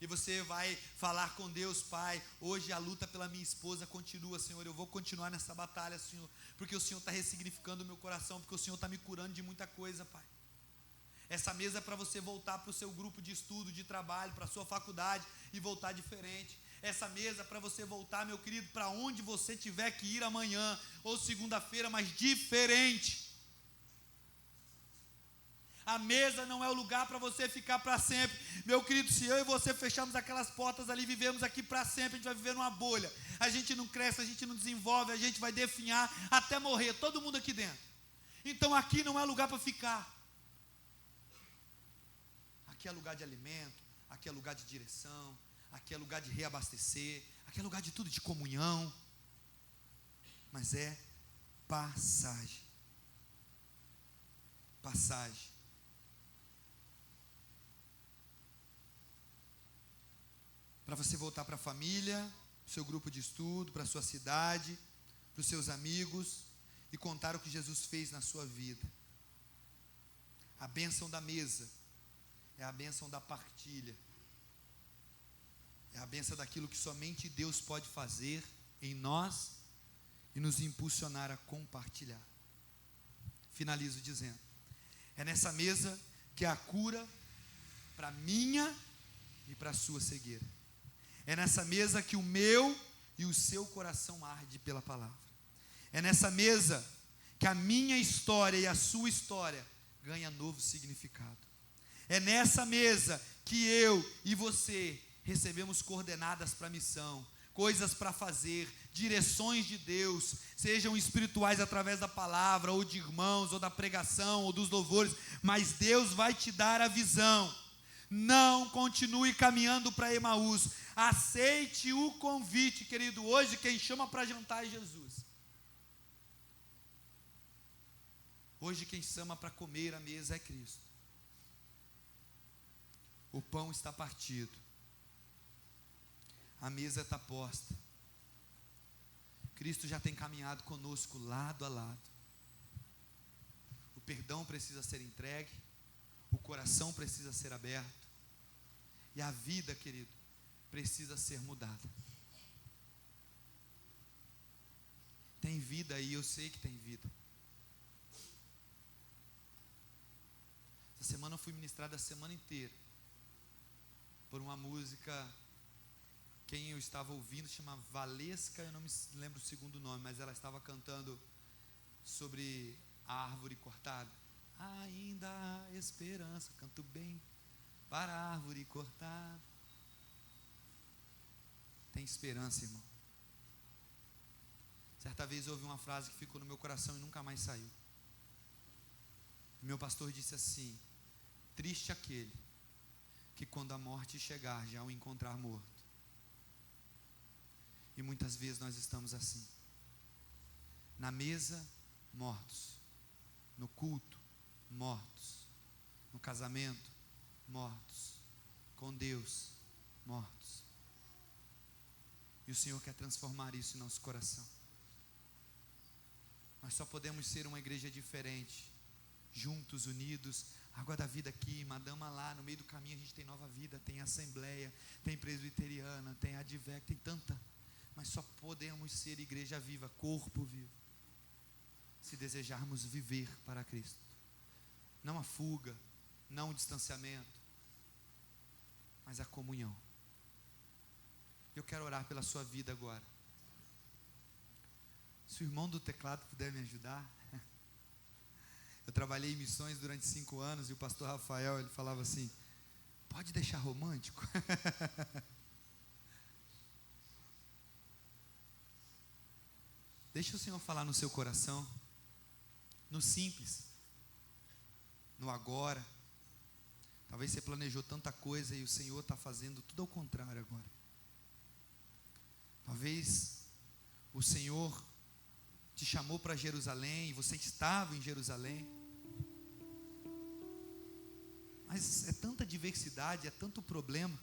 E você vai falar com Deus: Pai, hoje a luta pela minha esposa continua, Senhor, eu vou continuar nessa batalha, Senhor, porque o Senhor está ressignificando o meu coração, porque o Senhor está me curando de muita coisa, Pai. Essa mesa é para você voltar para o seu grupo de estudo, de trabalho, para a sua faculdade e voltar diferente. Essa mesa é para você voltar, meu querido, para onde você tiver que ir amanhã ou segunda-feira, mas diferente. A mesa não é o lugar para você ficar para sempre. Meu querido, se eu e você fecharmos aquelas portas ali, vivemos aqui para sempre, a gente vai viver numa bolha. A gente não cresce, a gente não desenvolve, a gente vai definhar até morrer, todo mundo aqui dentro. Então aqui não é lugar para ficar. Aqui é lugar de alimento, aqui é lugar de direção, aqui é lugar de reabastecer, aqui é lugar de tudo, de comunhão. Mas é passagem. Passagem. Para você voltar para a família, para o seu grupo de estudo, para a sua cidade, para os seus amigos e contar o que Jesus fez na sua vida. A bênção da mesa é a bênção da partilha. É a bênção daquilo que somente Deus pode fazer em nós e nos impulsionar a compartilhar. Finalizo dizendo: é nessa mesa que a cura para minha e para a sua cegueira. É nessa mesa que o meu e o seu coração arde pela palavra. É nessa mesa que a minha história e a sua história ganha novo significado. É nessa mesa que eu e você recebemos coordenadas para a missão, coisas para fazer, direções de Deus, sejam espirituais através da palavra, ou de irmãos, ou da pregação, ou dos louvores, mas Deus vai te dar a visão. Não continue caminhando para Emaús, aceite o convite, querido. Hoje quem chama para jantar é Jesus. Hoje quem chama para comer à mesa é Cristo. O pão está partido, a mesa está posta. Cristo já tem caminhado conosco lado a lado. O perdão precisa ser entregue, o coração precisa ser aberto, e a vida, querido, precisa ser mudada. Tem vida aí, eu sei que tem vida. Essa semana eu fui ministrado a semana inteira por uma música. Quem eu estava ouvindo chama Valesca, eu não me lembro o segundo nome, mas ela estava cantando sobre a árvore cortada. Ainda há esperança, canto bem para a árvore cortada. Tem esperança, irmão. Certa vez eu ouvi uma frase que ficou no meu coração e nunca mais saiu. Meu pastor disse assim: triste aquele que quando a morte chegar já o encontrar morto. E muitas vezes nós estamos assim, na mesa, mortos, no culto, mortos, no casamento, mortos, com Deus, mortos. E o Senhor quer transformar isso em nosso coração. Nós só podemos ser uma igreja diferente, juntos, unidos. Água da Vida aqui, Madama lá, no meio do caminho a gente tem Nova Vida, tem Assembleia, tem Presbiteriana, tem Advec, tem tanta. Mas só podemos ser igreja viva, corpo vivo, se desejarmos viver para Cristo. Não a fuga, não o distanciamento, mas a comunhão. Eu quero orar pela sua vida agora. Se o irmão do teclado puder me ajudar. Eu trabalhei em missões durante 5 anos e o pastor Rafael, ele falava assim: pode deixar romântico? Deixa o Senhor falar no seu coração, no simples, no agora. Talvez você planejou tanta coisa e o Senhor está fazendo tudo ao contrário agora. Talvez o Senhor te chamou para Jerusalém e você estava em Jerusalém. Mas é tanta diversidade, é tanto problema,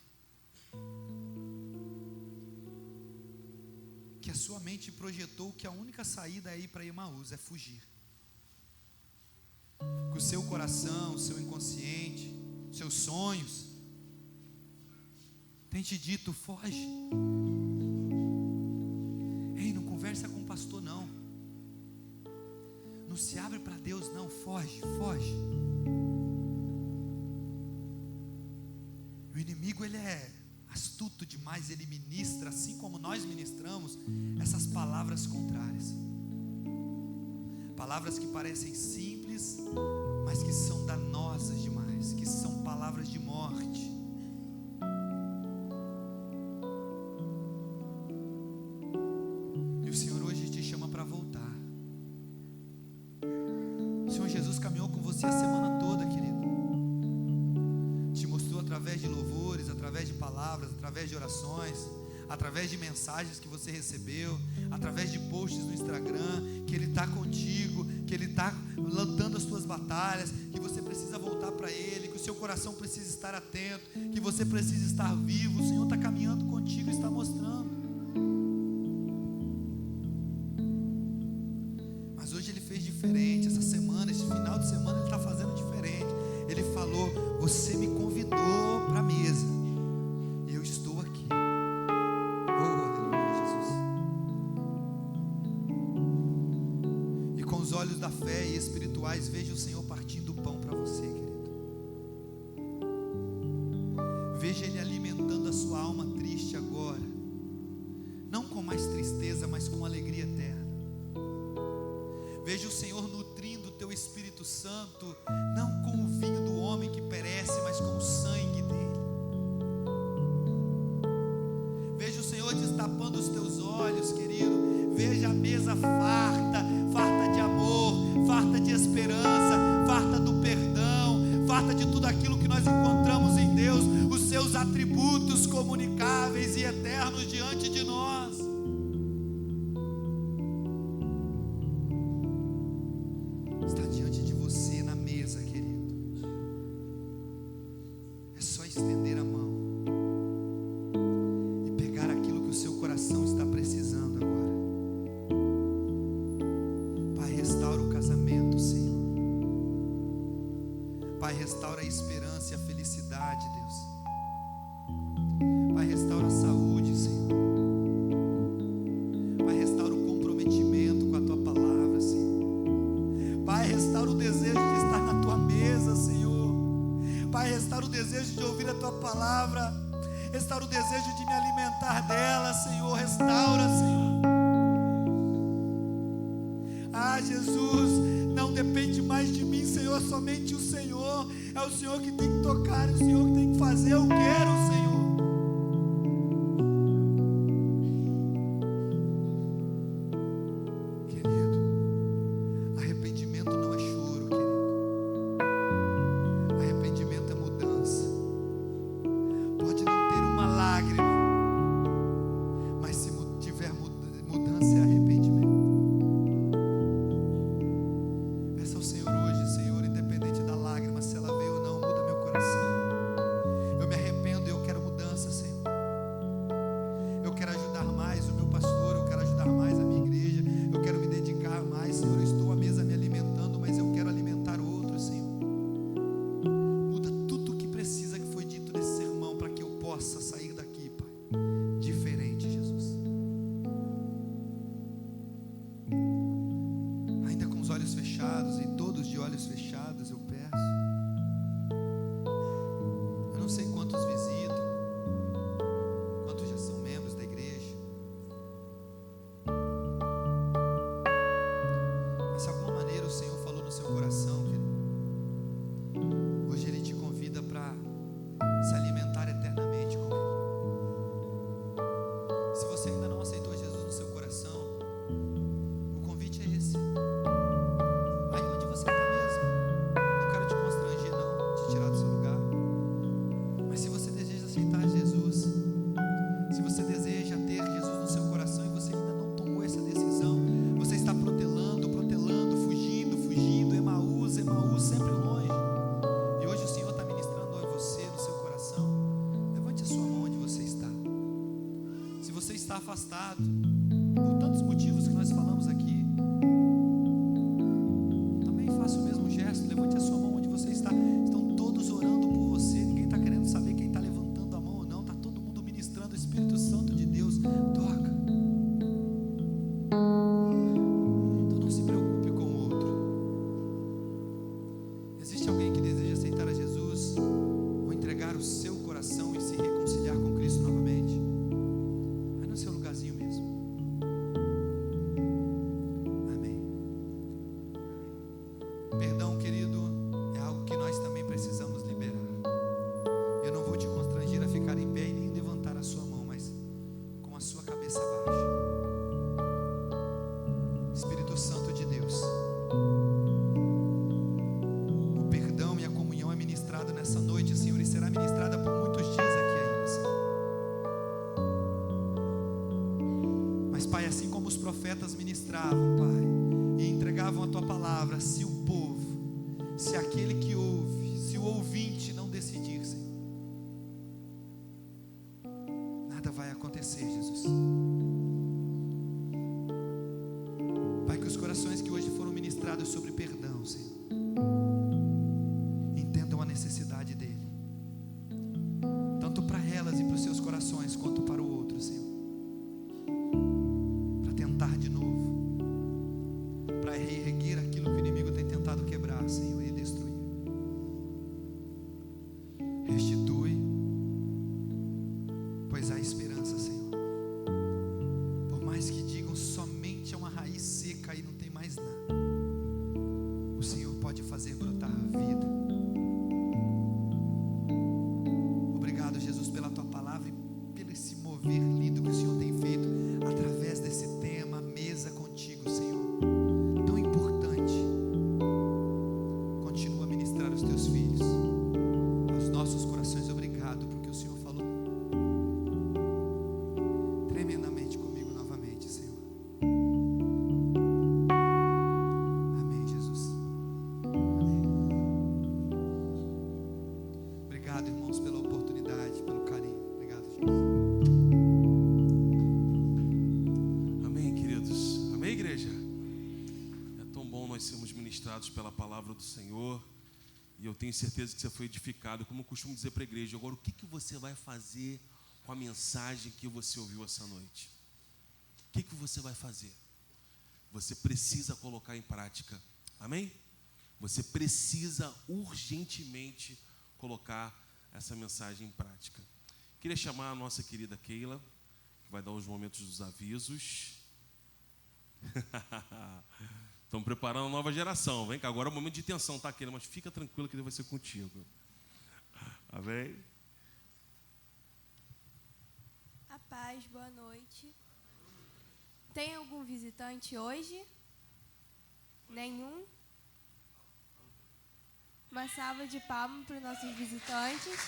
que a sua mente projetou que a única saída é ir para Emaús, é fugir. Que o seu coração, o seu inconsciente, seus sonhos tem te dito: foge. Ei, não conversa com o pastor não. Não se abre para Deus não, foge, foge. O inimigo, ele é astuto demais, ele ministra, assim como nós ministramos, essas palavras contrárias. Palavras que parecem simples, mas que são danosas demais, que são palavras de morte. E o Senhor hoje te chama para voltar. O Senhor Jesus caminhou com você a semana toda, querido. Te mostrou através de louvores, através de palavras, através de orações, através de mensagens que você recebeu, através de posts no Instagram, que Ele está contigo, que Ele está lutando as suas batalhas, que você precisa voltar para Ele, que o seu coração precisa estar atento, que você precisa estar vivo. O Senhor está caminhando contigo e está mostrando. Mas hoje Ele fez diferente, essa semana, esse final de semana Ele está fazendo diferente. Ele falou: você me convidou para a mesa, e eu estou aqui. Oh, aleluia, Jesus. E com os olhos da fé e espirituais, veja o Senhor partindo o pão para você, querido. Veja Ele alimentando Vejo o Senhor nutrindo o teu Espírito Santo, não com o vinho do homem que perece, mas com o sangue dele. Vejo o Senhor destapando os teus olhos, querido. Veja a mesa farta, farta de amor, farta de esperança, farta do perdão, farta de tudo aquilo que nós encontramos em Deus, os seus atributos comunicáveis e eternos diante de nós. Está diante de você na mesa, querido. É só estender a mão e pegar aquilo que o seu coração está precisando agora. Pai, restaura o casamento, Senhor. Pai, restaura a esperança e a felicidade, Deus. Pai, restaura a saúde, Senhor. Pai, restaura o comprometimento com a Tua palavra, Senhor. Pai, restaura o desejo de estar na Tua mesa, Senhor. Pai, restaura o desejo de ouvir a Tua palavra. Restaura o desejo de me alimentar dela, Senhor. Restaura, Senhor. Ah, Jesus, não depende mais de mim, Senhor, somente o Senhor. É o Senhor que tem que tocar, é o Senhor que tem que fazer. Eu quero, Senhor. Querido, arrependimento não é choro, querido. Arrependimento é mudança. Pode não ter uma lágrima, mas se tiver mudança é arrependimento. Peça ao Senhor hoje, Senhor, independente da lágrima, se ela veio ou não, muda meu coração. Eu me arrependo e eu quero mudança, Senhor. Eu quero ajudar mais o meu pastor, eu quero ajudar mais a minha igreja, eu quero me dedicar mais, Senhor. Eu estou à mesa me alimentando, mas eu quero alimentar outros, Senhor. Muda tudo o que precisa que foi dito nesse sermão para que eu possa sair daqui, Pai, diferente, Jesus. Ainda com os olhos fechados e todos de olhos fechados, eu peço. Eu não sei quantos visitam, quantos já são membros da igreja, mas de alguma maneira o Senhor falou no seu coração, querido. Hoje Ele te convida para se alimentar eternamente com Ele. Se você ainda não aceitou Jesus no seu coração, o convite é esse. Aí onde você está mesmo, não quero te constranger não, te tirar do seu lugar. Mas se você deseja aceitar Jesus, se você deseja ter Jesus no seu coração e você ainda não tomou essa decisão, você está protelando, fugindo, Emaús, sempre longe. E hoje o Senhor está ministrando a você no seu coração. Levante a sua mão onde você está. Se você está afastado, por tantos motivos que nós falamos aqui, também faça o mesmo gesto. Levante a sua mão onde você está. Estão todos orando por você. Ninguém está querendo saber quem está levantando a mão ou não. Está todo mundo ministrando o Espírito Santo de Deus. Toca. Então não se preocupe com o outro. Existe alguém que deseja aceitar a Jesus ou entregar o seu coração e se reconciliar com Cristo novamente? Vai no seu lugarzinho mesmo. Amém. Perdão, querido, é algo que nós também precisamos liberar. Eu não vou te constranger a ficar em pé e nem levantar a sua mão, mas com a sua cabeça baixa. Espírito Santo de Deus, o perdão e a comunhão é ministrado nessa noite, Senhor, e será ministrada por muitos dias aqui ainda, Senhor. Mas, Pai, assim como os profetas ministravam, Pai, e entregavam a Tua palavra, se o povo, se aquele que ouve, se o ouvinte não decidir, Senhor, nada vai acontecer, Jesus. Pai, que os corações que hoje foram ministrados sobre perdão, Senhor, entendam a necessidade dele, tanto para elas e para os seus corações, quanto para o outro, Senhor, para tentar de novo, para reerguer aquilo que o inimigo tem tentado quebrar, Senhor, e destruir. Restitui, pois há esperança, Senhor. Por mais que digam somente é uma raiz seca e não tem mais nada, igreja? É tão bom nós sermos ministrados pela palavra do Senhor. E eu tenho certeza que você foi edificado. Como eu costumo dizer para a igreja, agora o que você vai fazer com a mensagem que você ouviu essa noite? O que você vai fazer? Você precisa colocar em prática. Amém? Você precisa urgentemente colocar essa mensagem em prática. Queria chamar a nossa querida Keila, que vai dar os momentos dos avisos. Estamos preparando a nova geração. Vem cá, agora é o momento de tensão, tá, Keila? Mas fica tranquilo que ele vai ser contigo. Amém? A paz, boa noite. Tem algum visitante hoje? Nenhum? Uma salva de palmas para os nossos visitantes.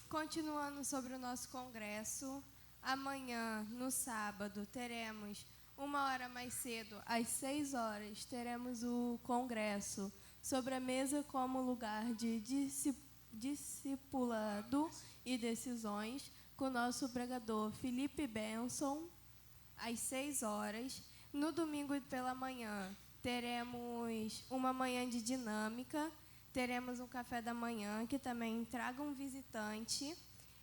Continuando sobre o nosso congresso, amanhã, no sábado, teremos 1h mais cedo, às 6h, teremos o congresso sobre a mesa como lugar de discipulado e decisões, com o nosso pregador Felipe Benson, às 6h. No domingo pela manhã, teremos uma manhã de dinâmica, teremos um café da manhã, que também traga um visitante,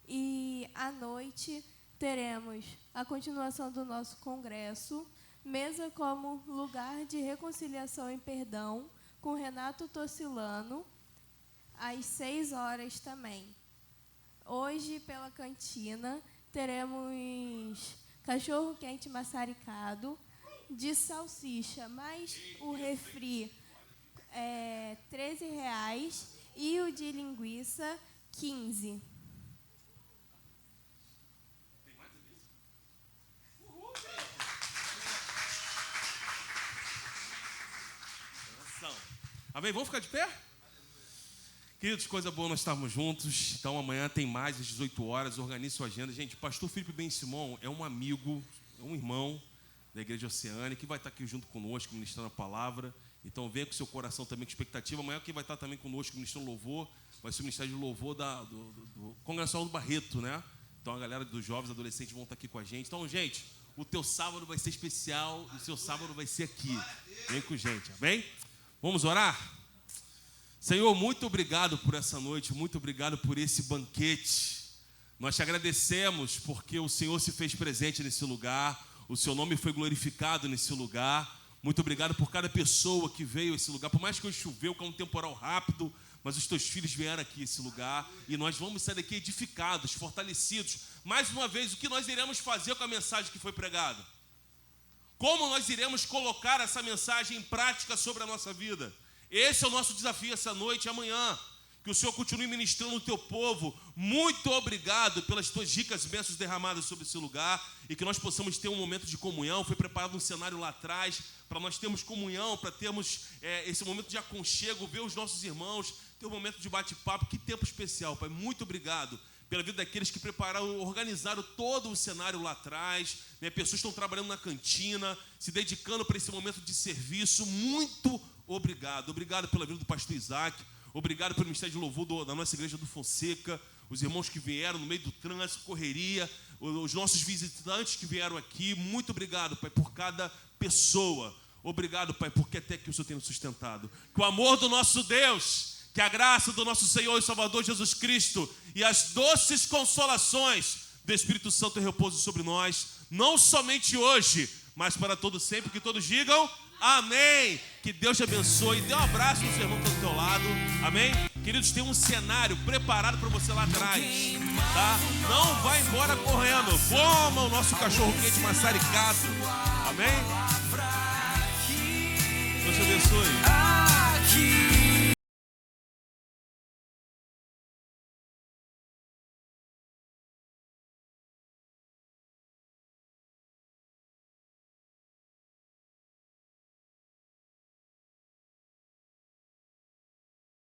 e à noite teremos a continuação do nosso congresso, mesa como lugar de reconciliação e perdão, com Renato Tossilano, às 6h também. Hoje, pela cantina, teremos cachorro-quente maçaricado, de salsicha, mais o refri R$13 e o de linguiça R$15. Amém? Vamos ficar de pé? Queridos, coisa boa nós estarmos juntos. Então amanhã tem mais às 18h. Organize sua agenda. Gente, o pastor Felipe Ben Simon é um amigo, é um irmão da Igreja Oceânica, que vai estar aqui junto conosco, ministrando a palavra. Então venha com seu coração também com expectativa. Amanhã quem vai estar também conosco ministrando louvor vai ser o Ministério de Louvor do Congresso do Barreto, né? Então a galera dos jovens, adolescentes vão estar aqui com a gente. Então, gente, o teu sábado vai ser especial e o seu sábado vai ser aqui. Vem com a gente, amém? Vamos orar? Senhor, muito obrigado por essa noite, muito obrigado por esse banquete. Nós te agradecemos porque o Senhor se fez presente nesse lugar, o seu nome foi glorificado nesse lugar. Muito obrigado por cada pessoa que veio a esse lugar. Por mais que hoje choveu, que é um temporal rápido, mas os teus filhos vieram aqui a esse lugar e nós vamos sair daqui edificados, fortalecidos. Mais uma vez, o que nós iremos fazer com a mensagem que foi pregada? Como nós iremos colocar essa mensagem em prática sobre a nossa vida? Esse é o nosso desafio essa noite e amanhã. Que o Senhor continue ministrando o teu povo. Muito obrigado pelas tuas ricas bênçãos derramadas sobre esse lugar e que nós possamos ter um momento de comunhão. Foi preparado um cenário lá atrás para nós termos comunhão, para termos esse momento de aconchego, ver os nossos irmãos, ter um momento de bate-papo. Que tempo especial, Pai. Muito obrigado pela vida daqueles que prepararam, organizaram todo o cenário lá atrás, né? Pessoas que estão trabalhando na cantina, se dedicando para esse momento de serviço. Muito obrigado. Obrigado pela vida do pastor Isaac. Obrigado pelo Ministério de Louvor da nossa igreja do Fonseca, os irmãos que vieram no meio do trânsito, correria, os nossos visitantes que vieram aqui. Muito obrigado, Pai, por cada pessoa. Obrigado, Pai, porque até que o Senhor tem nos sustentado. Que o amor do nosso Deus, que a graça do nosso Senhor e Salvador Jesus Cristo e as doces consolações do Espírito Santo repousem sobre nós, não somente hoje, mas para todo sempre. Que todos digam amém. Que Deus te abençoe. Dê um abraço no seu irmão que está do teu lado. Amém? Queridos, tem um cenário preparado para você lá atrás, tá? Não vai embora correndo. Coma o nosso cachorro quente maçaricado. Amém? Deus te abençoe.